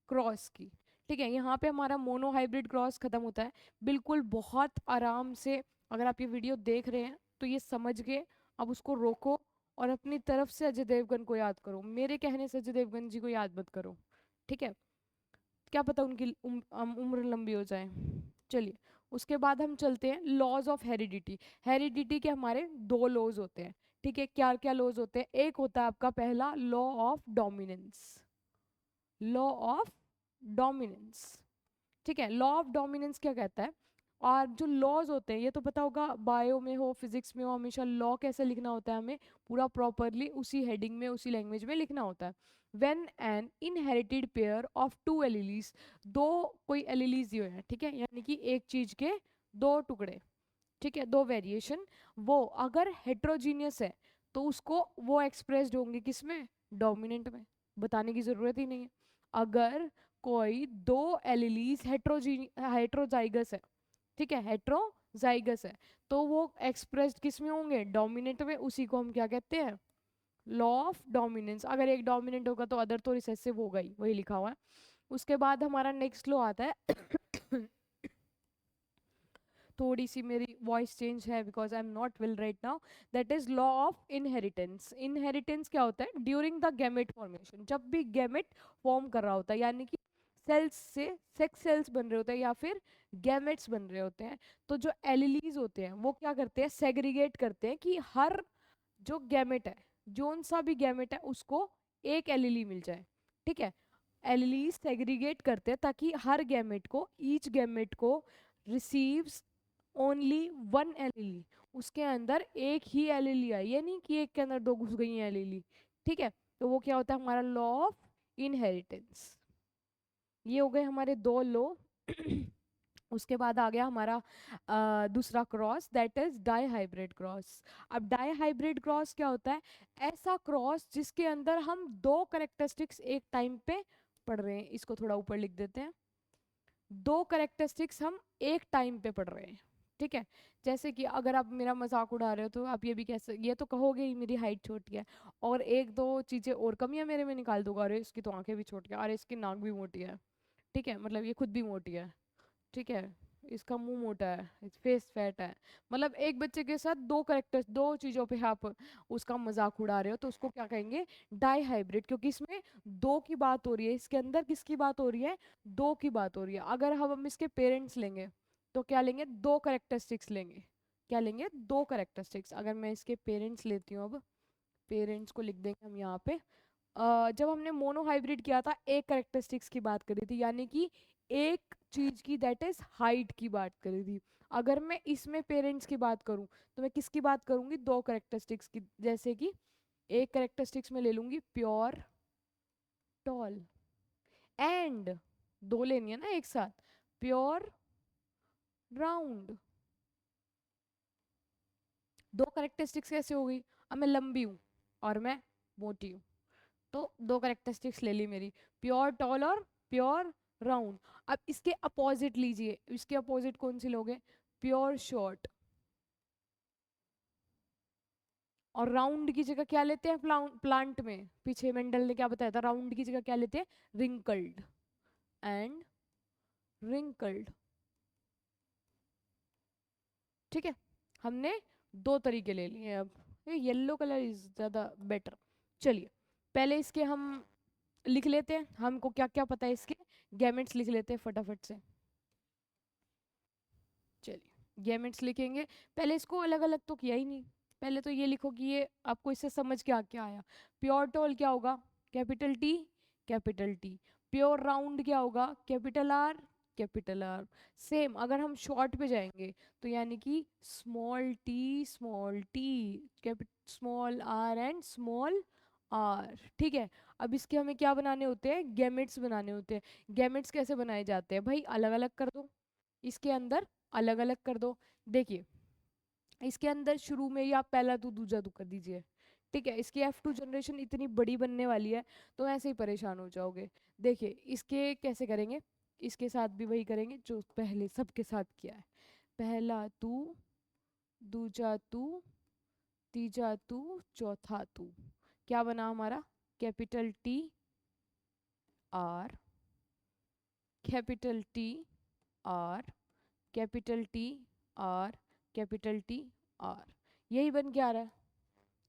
क्रॉस की। ठीक है, यहाँ पे हमारा मोनोहाइब्रिड क्रॉस खत्म होता है। बिल्कुल बहुत आराम से अगर आप ये वीडियो देख रहे हैं तो ये समझ के अब उसको रोको और अपनी तरफ से अजय देवगन को याद करो, मेरे कहने से अजय देवगन जी को याद मत करो। ठीक है, क्या पता उनकी उम्र लंबी हो जाए। चलिए, उसके बाद हम चलते हैं लॉज ऑफ हेरिडिटी। हेरिडिटी के हमारे दो लॉज होते हैं। ठीक है, क्या क्या लॉज होते हैं, एक होता है आपका पहला law of dominance, law of dominance. ठीक है, लॉ ऑफ डोमिनेंस क्या कहता है, और जो लॉज होते हैं ये तो पता होगा, बायो में हो फिजिक्स में हो, हमेशा लॉ कैसे लिखना होता है, हमें पूरा प्रॉपरली उसी हेडिंग में उसी लैंग्वेज में लिखना होता है। When an inherited pair of two alleles, दो कोई एलिलीज दिए हैं, ठीक है, यानी कि एक चीज के दो टुकड़े, ठीक है, दो वेरिएशन, वो अगर हेट्रोजीनियस है तो उसको वो एक्सप्रेस्ड होंगे किसमें, डोमिनेंट में, बताने की जरूरत ही नहीं है। अगर कोई दो एलिलीज हेट्रोजाइगस है, ठीक है, हेट्रोजाइगस है, तो वो एक्सप्रेस्ड किस में होंगे, डोमिनेंट में, उसी को हम क्या कहते हैं, लॉ ऑफ डोमिनेंस। अगर एक डोमिनेंट होगा तो अदर तो रिसेसिव होगा ही, वही लिखा हुआ है। उसके बाद हमारा नेक्स्ट लॉ आता है थोड़ी सी मेरी वॉइस चेंज है because I am not well right now, that is law of inheritance. Inheritance क्या होता है, ड्यूरिंग द गैमेट फॉर्मेशन, जब भी गैमेट फॉर्म कर रहा होता है, यानी कि सेल्स से सेक्स सेल्स बन रहे होते हैं या फिर गैमेट्स बन रहे होते हैं, तो जो एलिलीज होते हैं वो क्या करते हैं, सेग्रीगेट करते हैं कि हर जो गैमेट है, जोन सा भी गैमेट है उसको एक एलिली मिल जाए। ठीक है, एलिलीज सेग्रीगेट करते हैं ताकि हर गैमेट को, ईच गैमेट को रिसीव्स ओनली वन एलिली, उसके अंदर एक ही एलिली आई, ये नहीं कि एक के अंदर दो घुस गई हैं एलिली। ठीक है, तो वो क्या होता है हमारा लॉ ऑफ इनहेरिटेंस। ये हो गए हमारे दो लॉ उसके बाद आ गया हमारा दूसरा cross, that is dihybrid cross. अब डाई हाइब्रिड क्रॉस क्या होता है, ऐसा क्रॉस जिसके अंदर हम दो करेक्टरिस्टिक्स एक टाइम पे पढ़ रहे हैं, इसको थोड़ा ऊपर लिख देते हैं, दो करेक्टरिस्टिक्स हम एक टाइम पे पढ़ रहे हैं। ठीक है, जैसे कि अगर आप मेरा मजाक उड़ा रहे हो तो आप ये भी ये तो कहोगे ही मेरी हाइट छोटी है, और एक दो चीजें और कमियां मेरे में निकाल दोगे, अरे इसकी तो आंखें भी छोटी है, अरे इसकी नाक भी मोटी है, ठीक है, मतलब ये खुद भी मोटी है, ठीक है, इसका मुंह मोटा है, फेस फैट है, मतलब एक बच्चे के साथ दो करेक्टर्स, दो चीजों पे आप उसका मजाक उड़ा रहे हो, तो उसको क्या कहेंगे, डाई हाइब्रिड, क्योंकि इसमें दो की बात हो रही है, इसके अंदर किसकी बात हो रही है, दो की बात हो रही है। अगर हम इसके पेरेंट्स लेंगे तो क्या लेंगे, दो करेक्टरिस्टिक्स लेंगे, क्या लेंगे, दो करेक्टरिस्टिक्स। अगर मैं इसके पेरेंट्स लेती हूँ, अब पेरेंट्स को लिख देंगे हम यहाँ पे। जब हमने मोनोहाइब्रिड किया था एक करेक्टरिस्टिक्स की बात करी थी, यानी कि एक चीज की, दैट इज हाइट की बात करी थी। अगर मैं इसमें पेरेंट्स की बात करूं तो मैं किसकी बात करूंगी, दो करेक्टरिस्टिक्स की, जैसे कि एक करेक्टरिस्टिक्स में ले लूंगी प्योर टॉल, एंड दो लेनी है ना एक साथ, प्योर राउंड। दो करेक्टरिस्टिक्स कैसे हो गई, अब मैं लंबी हूँ और मैं मोटी हूँ, तो दो करेक्टरिस्टिक्स ले ली मेरी, प्योर टॉल और प्योर राउंड। अब इसके अपोजिट लीजिए, इसके अपोजिट कौन सी लोगे, प्योर शॉर्ट, और राउंड की जगह क्या लेते हैं, प्लांट में पीछे मेंडल ने क्या बताया था, राउंड की जगह क्या लेते हैं, रिंकल्ड एंड रिंकल्ड। ठीक है, हमने दो तरीके ले लिए अब, येलो कलर इज ज्यादा बेटर। चलिए, पहले इसके हम लिख लेते हैं, हमको क्या क्या पता है इसके गैमेट्स लिख लेते हैं फटाफट से। चलिए, गैमेट्स लिखेंगे, पहले इसको अलग अलग तो किया ही नहीं, पहले तो ये लिखो कि ये आपको इससे समझ के आ क्या आया, प्योर टॉल क्या होगा, capital T, capital T. Pure round क्या होगा, capital R, capital R. Same अगर हम शॉर्ट पे जाएंगे तो यानी कि small T, small R and small R. ठीक है, अब इसके हमें क्या बनाने होते हैं, गैमेट्स बनाने होते हैं। गैमेट्स कैसे बनाए जाते हैं भाई, अलग अलग कर दो, इसके अंदर अलग अलग कर दो। देखिए, इसके अंदर शुरू में ही आप पहला दो दूजा दो कर दीजिए, ठीक है, इसकी F2 जनरेशन इतनी बड़ी बनने वाली है तो ऐसे ही परेशान हो जाओगे। देखिए इसके कैसे करेंगे, इसके साथ भी वही करेंगे जो पहले सबके साथ किया है। पहला तू, दूजा तू, तीजा तू, चौथा तू। क्या बना हमारा? Capital T R, capital T R, capital T R, capital T R, यही बन के आ रहा है।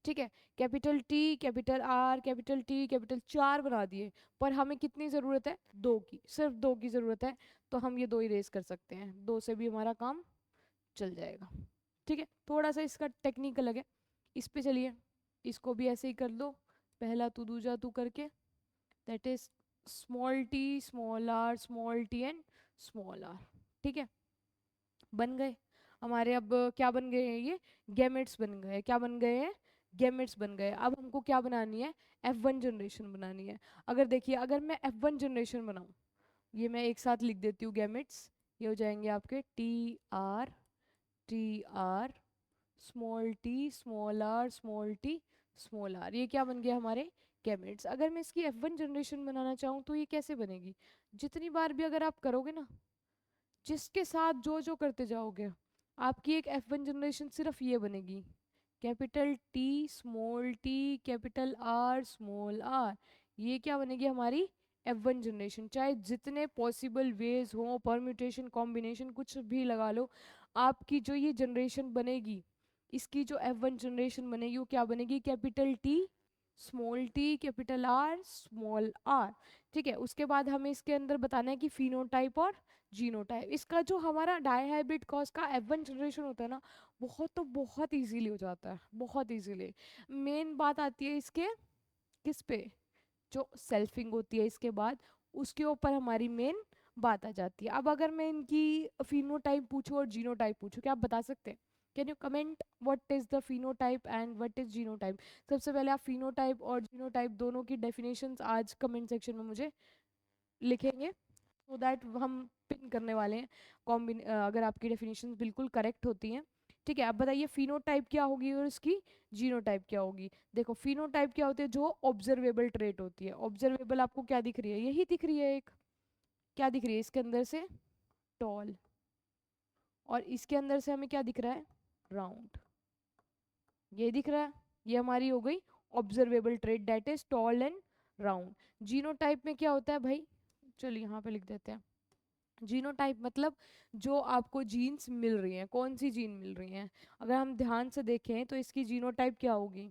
ठीक है, capital T, capital R, capital T, capital, 4 बना दिए। पर हमें कितनी ज़रूरत है? 2 की, सिर्फ 2 की ज़रूरत है। तो हम ये 2 इरेज कर सकते हैं, 2 से भी हमारा काम चल जाएगा। ठीक है, थोड़ा सा इसका टेक्निक अलग है। इस पे चलिए, इसको भी ऐसे ही कर दो, पहला तू दूजा तू करके, that is small T small T and small R. ठीक है, बन गए हमारे। अब क्या बन गए हैं? ये गैमेट्स बन गए। क्या बन गए हैं? गैमेट्स बन गए। अब हमको क्या बनानी है? F1 जनरेशन बनानी है। अगर देखिए, अगर मैं F1 जनरेशन बनाऊं, ये मैं एक साथ लिख देती हूँ गैमेट्स। ये हो जाएंगे आपके T R small T small T small R. ये क्या बन गया हमारे? गैमेट्स। अगर मैं इसकी F1 जनरेशन बनाना चाहूँ तो ये कैसे बनेगी? जितनी बार भी अगर आप करोगे ना, जिसके साथ जो जो करते जाओगे, आपकी एक F1 जनरेशन सिर्फ ये बनेगी, capital T small T capital R small R. ये क्या बनेगी हमारी? F1 generation. चाहे जितने पॉसिबल वेज हो, परम्यूटेशन कॉम्बिनेशन कुछ भी लगा लो, आपकी जो ये जनरेशन बनेगी, इसकी जो F1 जनरेशन बनेगी वो क्या बनेगी? Capital T small T capital R small R. ठीक है, उसके बाद हमें इसके अंदर बताना है कि फिनोटाइप और जीनोटाइप। इसका जो हमारा डाईहाइब्रिड क्रॉस का F1 जनरेशन होता है ना, बहुत तो बहुत इजीली हो जाता है, बहुत इजीली। मेन बात आती है इसके किस पे? जो सेल्फिंग होती है इसके बाद, उसके ऊपर हमारी मेन बात आ जाती है। अब अगर मैं इनकी फिनोटाइप पूछूं और जीनोटाइप पूछूं, क्या आप बता सकते हैं? Can you comment what is the phenotype and what is genotype? सबसे पहले आप फिनोटाइप और जीनोटाइप दोनों की डेफिनेशंस आज कमेंट सेक्शन में मुझे लिखेंगे, सो दैट हम पिन करने वाले हैं अगर आपकी डेफिनेशंस बिल्कुल करेक्ट होती हैं। ठीक है, अब बताइए फिनोटाइप क्या होगी और इसकी जीनोटाइप क्या होगी? देखो, फिनोटाइप क्या होती है? जो ऑब्जर्वेबल ट्रेट होती है। ऑब्जर्वेबल आपको क्या दिख रही है? यही दिख रही है एक, क्या दिख रही है इसके अंदर से? टॉल। और इसके अंदर से हमें क्या दिख रहा है? राउंड। ये दिख रहा है, ये हमारी हो गई observable trait, that is tall and round. Genotype में क्या होता है भाई? चलिए यहाँ पे लिख देते हैं। जीनोटाइप मतलब जो आपको जीन्स मिल रही हैं, कौन सी जीन मिल रही हैं। अगर हम ध्यान से देखें तो इसकी जीनोटाइप क्या होगी?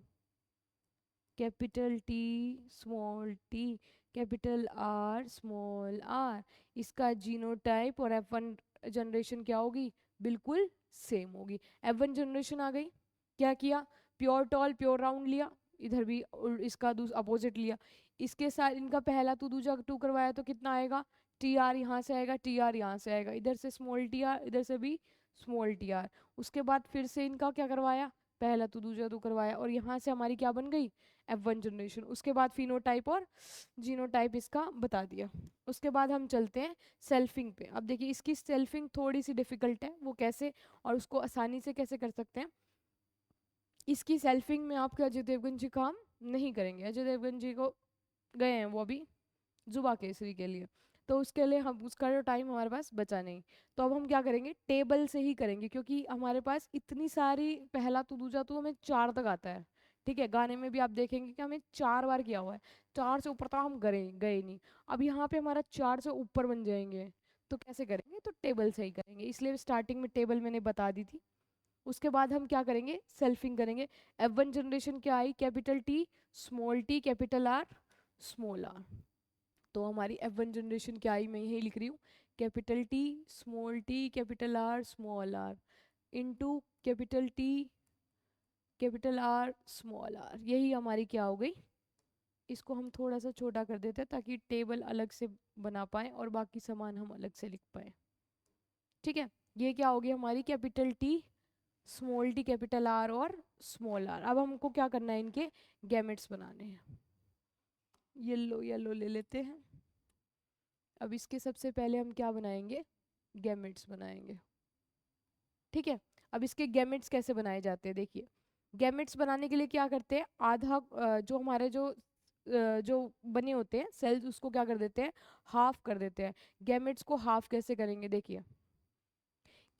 Capital T small T capital R small R. इसका जीनोटाइप और F1 जनरेशन क्या होगी? बिल्कुल सेम होगी। F1 जनरेशन आ गई, क्या किया? प्योर टॉल प्योर राउंड लिया, इधर भी इसका अपोजिट लिया। इसके साथ इनका पहला टू दूजा टू करवाया तो कितना आएगा? टी आर यहाँ से आएगा, टी आर यहाँ से आएगा, इधर से स्मॉल टी आर, इधर से भी स्मॉल टी आर। उसके बाद फिर से इनका क्या करवाया? पहला टू दूजा टू करवाया, और यहाँ से हमारी क्या बन गई? F1 generation. उसके बाद फिनोटाइप और जीनोटाइप इसका बता दिया। उसके बाद हम चलते हैं सेल्फिंग पे। अब देखिए, इसकी सेल्फिंग थोड़ी सी डिफिकल्ट है, वो कैसे और उसको आसानी से कैसे कर सकते हैं। इसकी सेल्फिंग में आपके अजय देवगन जी काम नहीं करेंगे। अजय देवगन जी को गए हैं वो अभी जुबा केसरी के लिए, तो उसके लिए हम उसका जो टाइम हमारे पास बचा नहीं। तो अब हम क्या करेंगे? टेबल से ही करेंगे, क्योंकि हमारे पास इतनी सारी पहला तो दूजा तो हमें 4 तक आता है। ठीक है, गाने में भी आप देखेंगे कि हमें 4 बार किया हुआ है, 4 से ऊपर तो हम गए गए नहीं। अब यहाँ पे हमारा 4 से ऊपर बन जाएंगे, तो कैसे करेंगे? तो टेबल से ही करेंगे, इसलिए स्टार्टिंग में टेबल मैंने बता दी थी। उसके बाद हम क्या करेंगे? सेल्फिंग करेंगे। F1 जनरेशन क्या आई? Capital T small T capital R small R. तो हमारी F1 जनरेशन क्या आई? मैं यही लिख रही हूँ, capital T small T capital R small R into capital T capital R small R. यही हमारी क्या हो गई? इसको हम थोड़ा सा छोटा कर देते हैं ताकि टेबल अलग से बना पाए और बाकी सामान हम अलग से लिख पाए। ठीक है, ये क्या होगी हमारी? Capital T small T capital are और स्मॉल आर। अब हमको क्या करना है? इनके गैमेट्स बनाने हैं। येलो येलो ले लेते हैं। अब इसके सबसे पहले हम क्या बनाएंगे? गैमेट्स बनाएंगे। ठीक है, अब इसके गैमेट्स कैसे बनाए जाते हैं? देखिए, गैमेट्स बनाने के लिए क्या करते हैं? आधा जो हमारे जो जो बने होते हैं सेल्स उसको क्या कर देते हैं, हाफ कर देते हैं। गैमेट्स को हाफ कैसे करेंगे, देखिए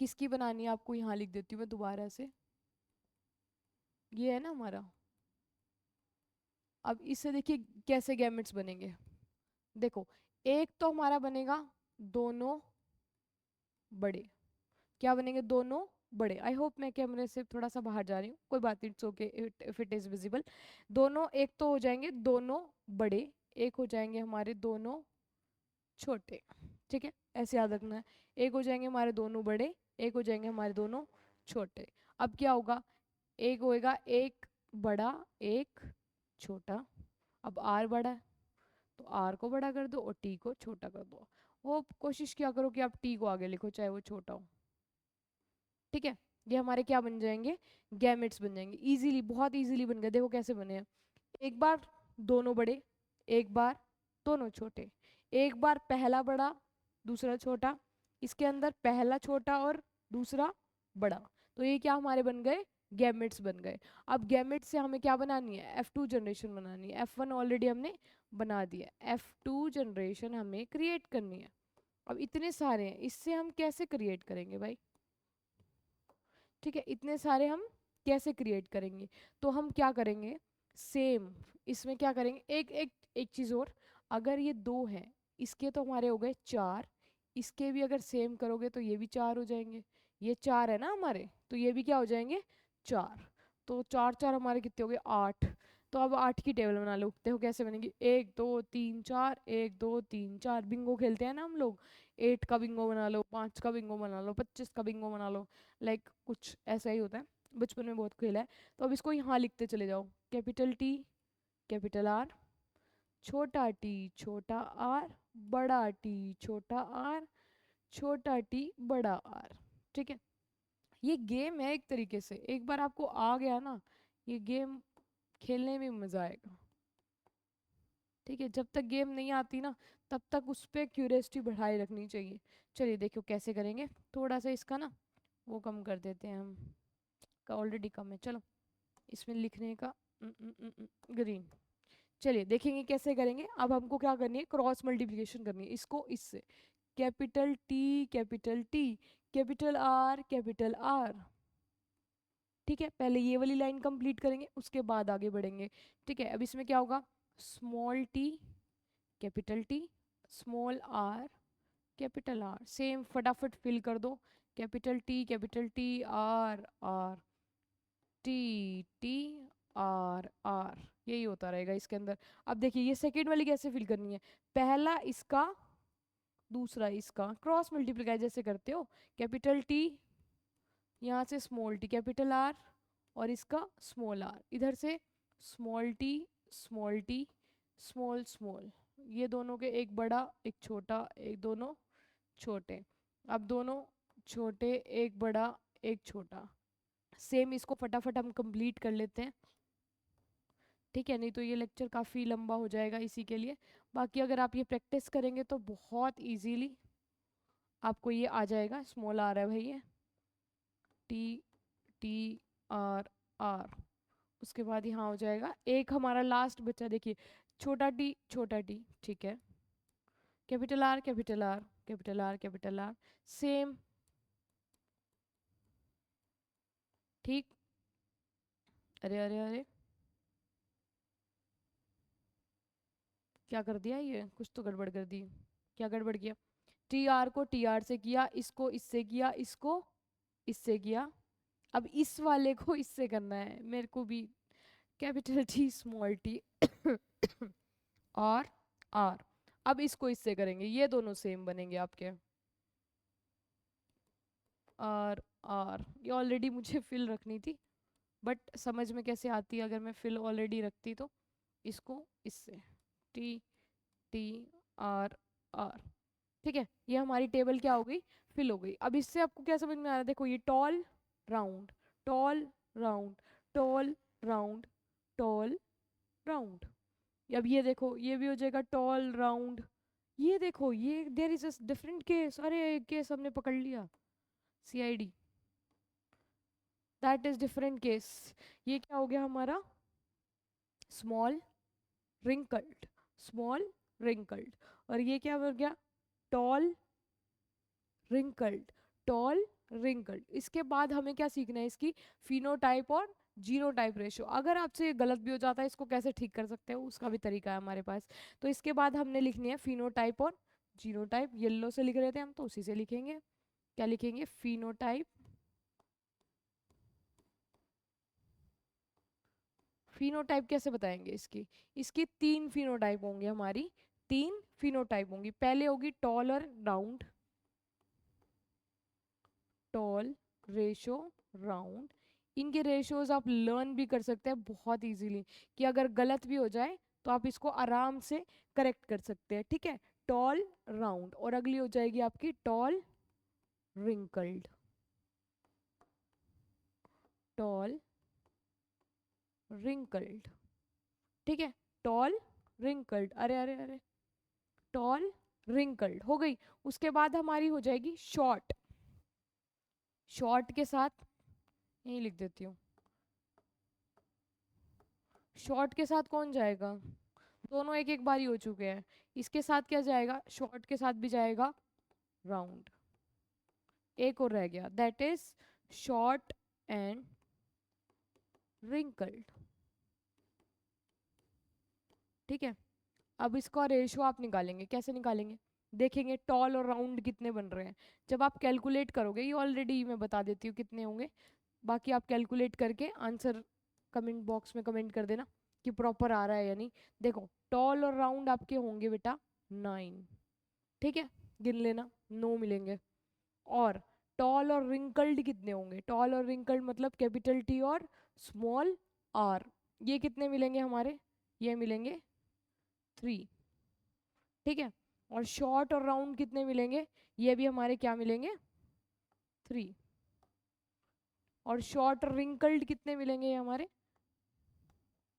किसकी बनानी है आपको, यहाँ लिख देती हूँ मैं दोबारा से। ये है ना हमारा, अब इससे देखिए कैसे गैमेट्स बनेंगे। देखो एक तो हमारा बनेगा दोनों बड़े, क्या बनेंगे, दोनों बड़े। आई होप मैं कैमरे से थोड़ा सा बाहर जा रही हूँ, कोई बात नहीं, it's okay if it is visible. दोनों एक तो हो जाएंगे दोनों बड़े, एक हो जाएंगे हमारे दोनों छोटे, ठीक है, ऐसे याद रखना है। एक हो जाएंगे हमारे दोनों बड़े, एक हो जाएंगे हमारे दोनों छोटे। अब क्या होगा, एक होएगा एक बड़ा एक छोटा। अब आर बड़ा है तो आर को बड़ा कर दो और टी को छोटा कर दो। वो कोशिश क्या करो कि आप टी को आगे लिखो चाहे वो छोटा हो, ठीक है। ये हमारे क्या बन जाएंगे, गैमेट्स बन जाएंगे। इजीली, बहुत इजीली बन गए, देखो कैसे बने हैं। एक बार दोनों बड़े, एक बार दोनों छोटे, एक बार पहला बड़ा दूसरा छोटा, इसके अंदर पहला छोटा और दूसरा बड़ा। तो ये क्या हमारे बन गए, गैमेट्स बन गए। अब गैमेट्स से हमें क्या बनानी है, F2 जनरेशन बनानी है। F1 ऑलरेडी हमने बना दिया, F2 जनरेशन हमें क्रिएट करनी है। अब इतने सारे हैं, इससे हम कैसे क्रिएट करेंगे भाई, ठीक है, इतने सारे हम कैसे क्रिएट करेंगे। तो हम क्या करेंगे, सेम इसमें क्या करेंगे, एक एक एक चीज़ और, अगर ये दो हैं, इसके तो हमारे हो गए चार, इसके भी अगर सेम करोगे तो ये भी चार हो जाएंगे। ये चार है ना हमारे, तो ये भी क्या हो जाएंगे, चार। तो चार चार हमारे कितने हो गए, आठ। तो अब आठ की टेबल बना लो, देखो कैसे बनेगी, एक दो तीन चार, एक दो तीन चार। बिंगो खेलते हैं ना हम लोग, 8 का बिंगो बना लो, 5 का बिंगो बना लो, 25 का बिंगो बना लो, लाइक कुछ ऐसा ही होता है, बचपन में बहुत खेला है। तो अब इसको यहाँ लिखते चले जाओ, कैपिटल टी कैपिटल आर, छोटा टी छोटा आर, बड़ा टी छोटा आर, छोटा टी बड़ा आर, ठीक है। ये गेम है एक तरीके से, एक बार आपको आ गया ना ये गेम, खेलने में मजा आएगा, ठीक है। जब तक गेम नहीं आती ना तब तक उस पर क्यूरियोसिटी बढ़ाए रखनी चाहिए। चलिए देखो कैसे करेंगे, थोड़ा सा इसका ना वो कम कर देते हैं हम, का ऑलरेडी कम है, चलो इसमें लिखने का ग्रीन। चलिए देखेंगे कैसे करेंगे। अब हमको क्या करनी है, क्रॉस मल्टीप्लिकेशन करनी है इसको इससे, capital T capital T capital are, ठीक है। पहले ये वाली लाइन कंप्लीट करेंगे उसके बाद आगे बढ़ेंगे, ठीक है। अब इसमें क्या होगा, small T small are capital R, same फटाफट फिल कर दो, capital T R T R, यही होता रहेगा इसके अंदर। अब देखिए ये सेकेंड वाली कैसे फिल करनी है, पहला इसका दूसरा इसका, क्रॉस मल्टीप्लाई जैसे करते हो, कैपिटल टी यहाँ से स्मॉल टी कैपिटल आर, और इसका स्मॉल आर, इधर से स्मॉल टी स्मॉल स्मॉल, ये दोनों के एक बड़ा एक छोटा, एक दोनों छोटे। अब दोनों छोटे एक बड़ा एक छोटा, सेम इसको फटाफट हम कंप्लीट कर लेते हैं, ठीक है, नहीं तो ये लेक्चर काफ़ी लंबा हो जाएगा इसी के लिए। बाकी अगर आप ये प्रैक्टिस करेंगे तो बहुत इजीली आपको ये आ जाएगा। स्मॉल आ रहा है भाई, ये टी टी आर, उसके बाद यहाँ हो जाएगा एक हमारा लास्ट बच्चा, देखिए छोटा टी, ठीक है, capital R capital R capital R capital R, same, ठीक। अरे अरे अरे क्या कर दिया, ये कुछ तो गड़बड़ कर दी, क्या गड़बड़ किया, टी आर को टी आर से किया, इसको इससे किया, इसको इससे किया, अब इस वाले को इससे करना है मेरे को भी, कैपिटल टी स्मॉल टी और आर। अब इसको इससे करेंगे, ये दोनों सेम बनेंगे आपके, आर ये ऑलरेडी मुझे फिल रखनी थी, बट समझ में कैसे आती अगर मैं फिल ऑलरेडी रखती तो, इसको इससे टी टी आर, ठीक है। ये हमारी टेबल क्या हो गई, फिल हो गई। अब इससे आपको क्या समझ में आ रहा है, देखो ये tall round tall round tall round tall round, अब ये देखो ये भी हो जाएगा टॉल राउंड। ये देखो ये there is a different case, अरे केस हमने पकड़ लिया, CID, that is different case. ये क्या हो गया हमारा, स्मॉल रिंकल्ड, स्मॉल रिंकल्ड। और ये क्या हो गया, टॉल रिंकल्ड, टॉल रिंकल्ड। इसके बाद हमें क्या सीखना है, इसकी फिनोटाइप और जीनोटाइप रेशो। अगर आपसे ये गलत भी हो जाता है, इसको कैसे ठीक कर सकते हैं उसका भी तरीका है हमारे पास। तो इसके बाद हमने लिखनी है फिनोटाइप और जीनोटाइप। येलो से लिख रहे थे हम, तो उसी से लिखेंगे। क्या लिखेंगे, फिनोटाइप, फिनोटाइप कैसे बताएंगे इसकी, इसकी तीन फिनोटाइप होंगे हमारी, तीन फिनोटाइप होंगी। पहले होगी टॉल और राउंड, टॉल, रेशो, राउंड। इनके रेशियोज आप लर्न भी कर सकते हैं बहुत इजीली, कि अगर गलत भी हो जाए तो आप इसको आराम से करेक्ट कर सकते हैं, ठीक है। टॉल, राउंड, और अगली हो जाएगी आपकी टॉल रिंकल्ड, टॉल रिंकल्ड, ठीक है। टॉल रिंकल्ड, अरे अरे अरे, टॉल रिंकल्ड हो गई। उसके बाद हमारी हो जाएगी शॉर्ट, शॉर्ट के साथ यही लिख देती हूँ, शॉर्ट के साथ कौन जाएगा, दोनों एक एक बारी हो चुके हैं। इसके साथ क्या जाएगा, शॉर्ट के साथ भी जाएगा राउंड। एक और रह गया, that is short and wrinkled, ठीक है। अब इसका रेशियो आप निकालेंगे, कैसे निकालेंगे, देखेंगे टॉल और राउंड कितने बन रहे हैं। जब आप कैलकुलेट करोगे, ये ऑलरेडी मैं बता देती हूँ कितने होंगे, बाकी आप कैलकुलेट करके आंसर कमेंट बॉक्स में कमेंट कर देना कि प्रॉपर आ रहा है या नहीं। देखो टॉल और राउंड आपके होंगे बेटा 9, ठीक है, गिन लेना, 9 मिलेंगे। और टॉल और रिंकल्ड कितने होंगे, टॉल और रिंकल्ड मतलब कैपिटल टी और स्मॉल आर, ये कितने मिलेंगे हमारे, ये मिलेंगे 3, ठीक है। और शॉर्ट और राउंड कितने मिलेंगे, ये भी हमारे क्या मिलेंगे 3। और शॉर्ट और रिंकल्ड कितने मिलेंगे, ये हमारे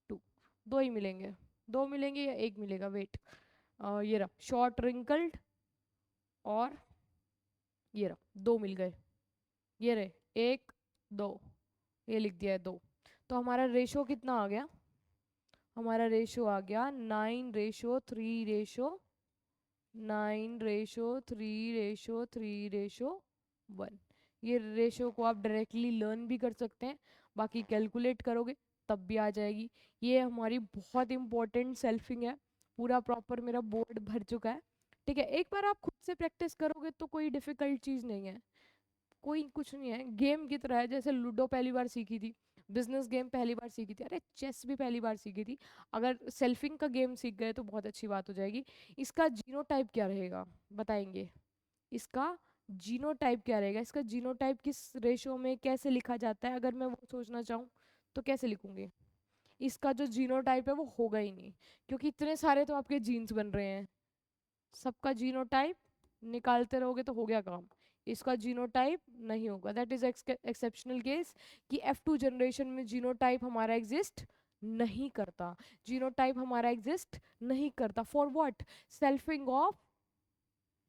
2, दो ही मिलेंगे, दो मिलेंगे या एक मिलेगा, वेट, ये रहा शॉर्ट रिंकल्ड, और ये रहा दो मिल गए, ये रहे 1 2, ये लिख दिया है 2। तो हमारा रेशो कितना आ गया, हमारा रेशो आ गया 9:3:3, 9:3:3:1। ये रेशो को आप डायरेक्टली लर्न भी कर सकते हैं, बाकी कैलकुलेट करोगे तब भी आ जाएगी। ये हमारी बहुत इंपॉर्टेंट सेल्फिंग है, पूरा प्रॉपर मेरा बोर्ड भर चुका है, ठीक है। एक बार आप खुद से प्रैक्टिस करोगे तो कोई डिफिकल्ट चीज़ नहीं है, कोई कुछ नहीं है, गेम की तरह है। जैसे लूडो पहली बार सीखी थी, बिजनेस गेम पहली बार सीखी थी, अरे चेस भी पहली बार सीखी थी, अगर सेल्फिंग का गेम सीख गए तो बहुत अच्छी बात हो जाएगी। इसका जीनोटाइप क्या रहेगा बताएंगे, इसका जीनोटाइप क्या रहेगा, इसका जीनोटाइप किस रेशो में कैसे लिखा जाता है, अगर मैं वो सोचना चाहूँ तो कैसे लिखूंगी। इसका जो जीनोटाइप है वो होगा ही नहीं, क्योंकि इतने सारे तो आपके जीन्स बन रहे हैं, सबका जीनोटाइप निकालते रहोगे तो हो गया काम। इसका जीनोटाइप नहीं होगा, दैट इज एक्सेप्शनल केस, कि F2 जनरेशन में जीनोटाइप हमारा एग्जिस्ट नहीं करता, जीनोटाइप हमारा एग्जिस्ट नहीं करता। For what, selfing of,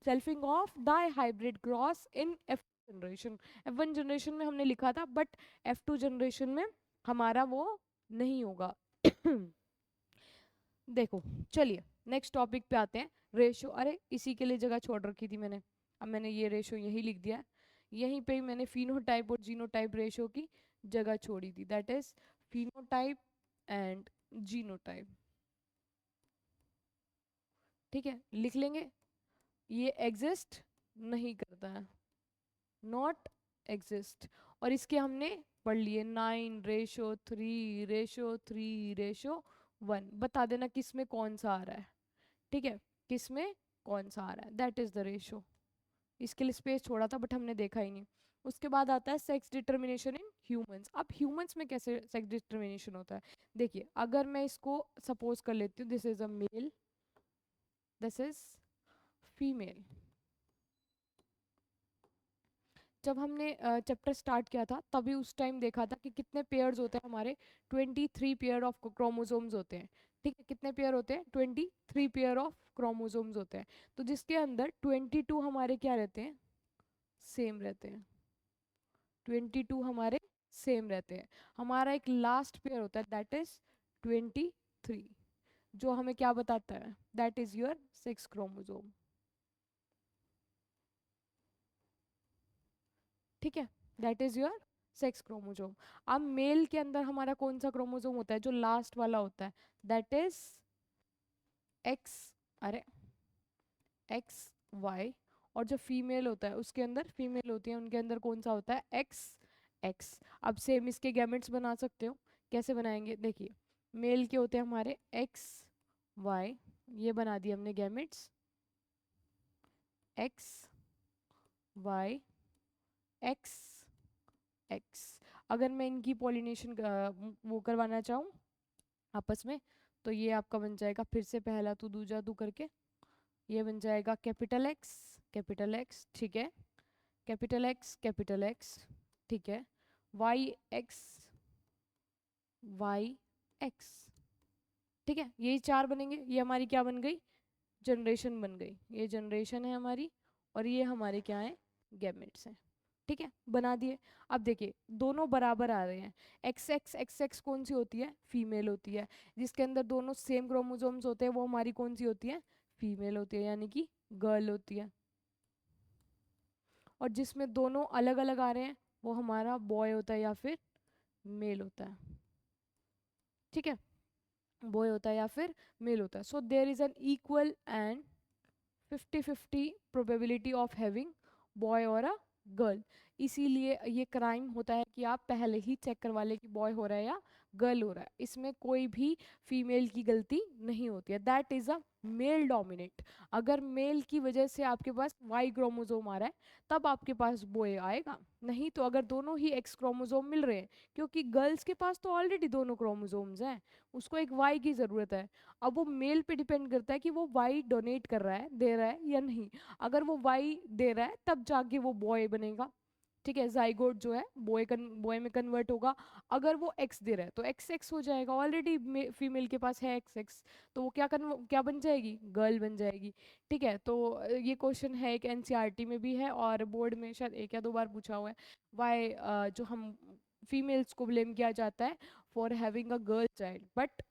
selfing of dihybrid cross in F2 generation. F1 generation में हमने लिखा था, बट F2 जनरेशन में हमारा वो नहीं होगा। देखो चलिए नेक्स्ट टॉपिक पे आते हैं, रेशो। अरे इसी के लिए जगह छोड़ रखी थी मैंने, अब मैंने ये रेशो यही लिख दिया है, यहीं पे ही मैंने फिनोटाइप और जीनोटाइप रेशो की जगह छोड़ी थी, that is phenotype and genotype, ठीक है, लिख लेंगे। ये एग्जिस्ट नहीं करता है, नॉट एग्जिस्ट। और इसके हमने पढ़ लिए 9:3:3:1, बता देना किस में कौन सा आ रहा है, ठीक है, किस में कौन सा आ रहा है, दैट इज द रेशो। इसके लिए स्पेस छोड़ा था बट हमने देखा ही नहीं। उसके बाद आता है सेक्स डिटर्मिनेशन इन ह्यूमंस। अब ह्यूमंस में कैसे सेक्स डिटर्मिनेशन होता है, देखिए अगर मैं इसको सपोज कर लेती हूँ, this is a male, this is female. जब हमने चैप्टर स्टार्ट किया था तभी उस टाइम देखा था कि कितने पेयर्स होते हैं हमारे, 23 पेयर ऑफ क्रोमोसोम्स होते हैं, ठीक है, कितने पेयर होते हैं, 23 पेयर ऑफ क्रोमोसोम्स होते हैं। तो जिसके अंदर 22 हमारे क्या रहते हैं, सेम रहते हैं, 22 हमारे सेम रहते हैं। हमारा एक लास्ट पेयर होता है दैट इज 23, जो हमें क्या बताता है, that is your sex chromosome. ठीक है, that is your sex chromosome. अब मेल के अंदर हमारा कौन सा क्रोमोसोम होता है, जो लास्ट वाला होता है, दैट इज एक्स, अरे एक्स वाई। और जो फीमेल होता है उसके अंदर, फीमेल होती है उनके अंदर कौन सा होता है, एक्स एक्स। अब सेम इसके गैमेट्स बना सकते हो, कैसे बनाएंगे, देखिए मेल के होते हैं हमारे एक्स वाई, ये बना दिए हमने gametes, X Y X X. अगर मैं इनकी पॉलिनेशन वो करवाना चाहूँ आपस में, तो ये आपका बन जाएगा फिर से पहला तू दूजा तू करके, ये बन जाएगा कैपिटल एक्स कैपिटल एक्स, ठीक है, कैपिटल एक्स, ठीक है, वाई एक्स वाई एक्स, ठीक है, यही चार बनेंगे। ये हमारी क्या बन गई, जनरेशन बन गई, ये जनरेशन है हमारी, और ये हमारे क्या है, गैमेट्स हैं। ठीक है, बना दिए। अब देखिए दोनों बराबर आ रहे हैं, एक्स एक्स कौन सी होती है, फीमेल होती है, जिसके अंदर दोनों सेम क्रोमोसोम्स होते हैं वो हमारी कौन सी होती है, फीमेल होती है, यानी कि गर्ल होती है। और जिसमें दोनों अलग अलग आ रहे हैं वो हमारा बॉय होता है या फिर मेल होता है। ठीक है, बॉय होता है या फिर मेल होता है। So there is an equal and 50-50 probability of having boy और अ गर्ल। इसीलिए ये क्राइम होता है कि आप पहले ही चेक करवा लें कि बॉय हो रहा है या गर्ल हो रहा है, इसमें कोई भी फीमेल की गलती नहीं होती है, that is a male dominate. अगर मेल की वजह से आपके पास वाई क्रोमोसोम आ रहा है तब आपके पास बॉय आएगा, नहीं तो अगर दोनों ही एक्स क्रोमोसोम मिल रहे हैं, क्योंकि गर्ल्स के पास तो ऑलरेडी दोनों क्रोमोसोम्स हैं, उसको एक वाई की ज़रूरत है। अब वो मेल पे डिपेंड करता है कि वो वाई डोनेट कर रहा है, दे रहा है या नहीं। अगर वो वाई दे रहा है तब जाके वो बॉय बनेगा। ठीक है, जाइगोट जो है बॉय में कन्वर्ट होगा। अगर वो एक्स दे रहा है तो एक्स एक्स हो जाएगा, ऑलरेडी फीमेल के पास है एक्स एक्स, तो वो क्या बन जाएगी, गर्ल बन जाएगी। ठीक है, तो ये क्वेश्चन है एक एनसीईआरटी में भी है और बोर्ड में शायद एक या दो बार पूछा हुआ है। वाई जो हम फीमेल्स को ब्लेम किया जाता है for having a girl child, but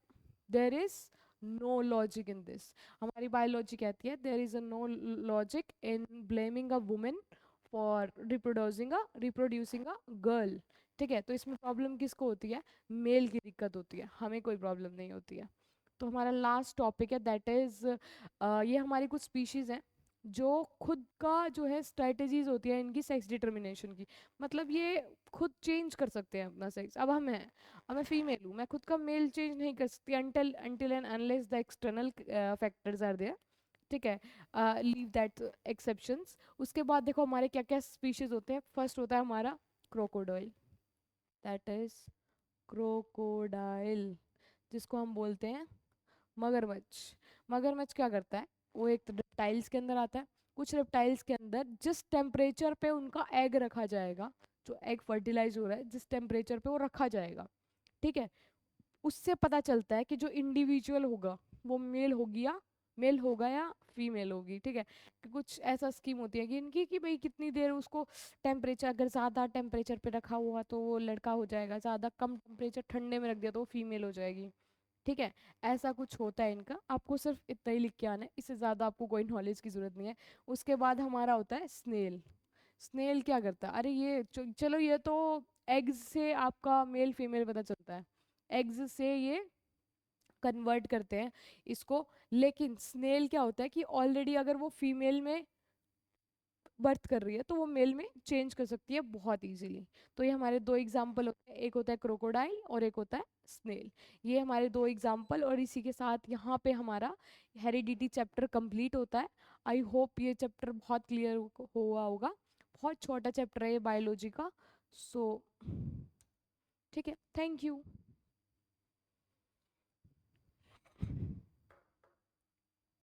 there is no logic in this. हमारी बायोलॉजी कहती है there is a no logic in blaming a women for reproducing a girl. ठीक है, तो इसमें प्रॉब्लम किसको होती है, मेल की दिक्कत होती है, हमें कोई प्रॉब्लम नहीं होती है। तो हमारा लास्ट टॉपिक है दैट इज, ये हमारी कुछ स्पीशीज हैं जो खुद का जो है स्ट्रेटजीज होती है इनकी सेक्स डिटर्मिनेशन की, मतलब ये खुद चेंज कर सकते हैं अपना सेक्स। अब हम हैं, अब मैं फीमेल हूँ, मैं खुद का मेल चेंज नहीं कर सकती until and unless the external factors are there। ठीक है, लीव दैट एक्सेप्शंस। उसके बाद देखो हमारे क्या क्या स्पीशीज होते हैं, फर्स्ट होता है हमारा क्रोकोडाइल, दैट इज क्रोकोडाइल, जिसको हम बोलते हैं मगरमच्छ। मगरमच्छ क्या करता है, वो एक रेप्टाइल्स के अंदर आता है। कुछ रेप्टाइल्स के अंदर जिस टेम्परेचर पे उनका एग रखा जाएगा, जो एग फर्टिलाइज हो रहा है जिस टेम्परेचर पे वो रखा जाएगा, ठीक है, उससे पता चलता है कि जो इंडिविजुअल होगा वो मेल होगा या फीमेल होगी। ठीक है, कि कुछ ऐसा स्कीम होती है कि इनकी कि भाई कितनी देर उसको टेम्परेचर, अगर ज़्यादा टेम्परेचर पे रखा हुआ तो वो लड़का हो जाएगा, ज़्यादा कम टेम्परेचर ठंडे में रख दिया तो वो फीमेल हो जाएगी। ठीक है, ऐसा कुछ होता है इनका, आपको सिर्फ इतना ही लिख के आना है, इससे ज़्यादा आपको कोई नॉलेज की ज़रूरत नहीं है। उसके बाद हमारा होता है स्नेल। स्नेल क्या करता है, अरे ये चलो ये तो एग्स से आपका मेल फीमेल पता चलता है, एग्स से ये कन्वर्ट करते हैं इसको। लेकिन स्नेल क्या होता है कि ऑलरेडी अगर वो फीमेल में बर्थ कर रही है तो वो मेल में चेंज कर सकती है बहुत इजीली। तो ये हमारे दो एग्जाम्पल होते हैं, एक होता है क्रोकोडाइल और एक होता है स्नेल। ये हमारे दो एग्जाम्पल, और इसी के साथ यहाँ पे हमारा हेरिडिटी चैप्टर कंप्लीट होता है। आई होप ये चैप्टर बहुत क्लियर हुआ होगा, बहुत छोटा चैप्टर है ये बायोलॉजी का। सो ठीक है, थैंक यू।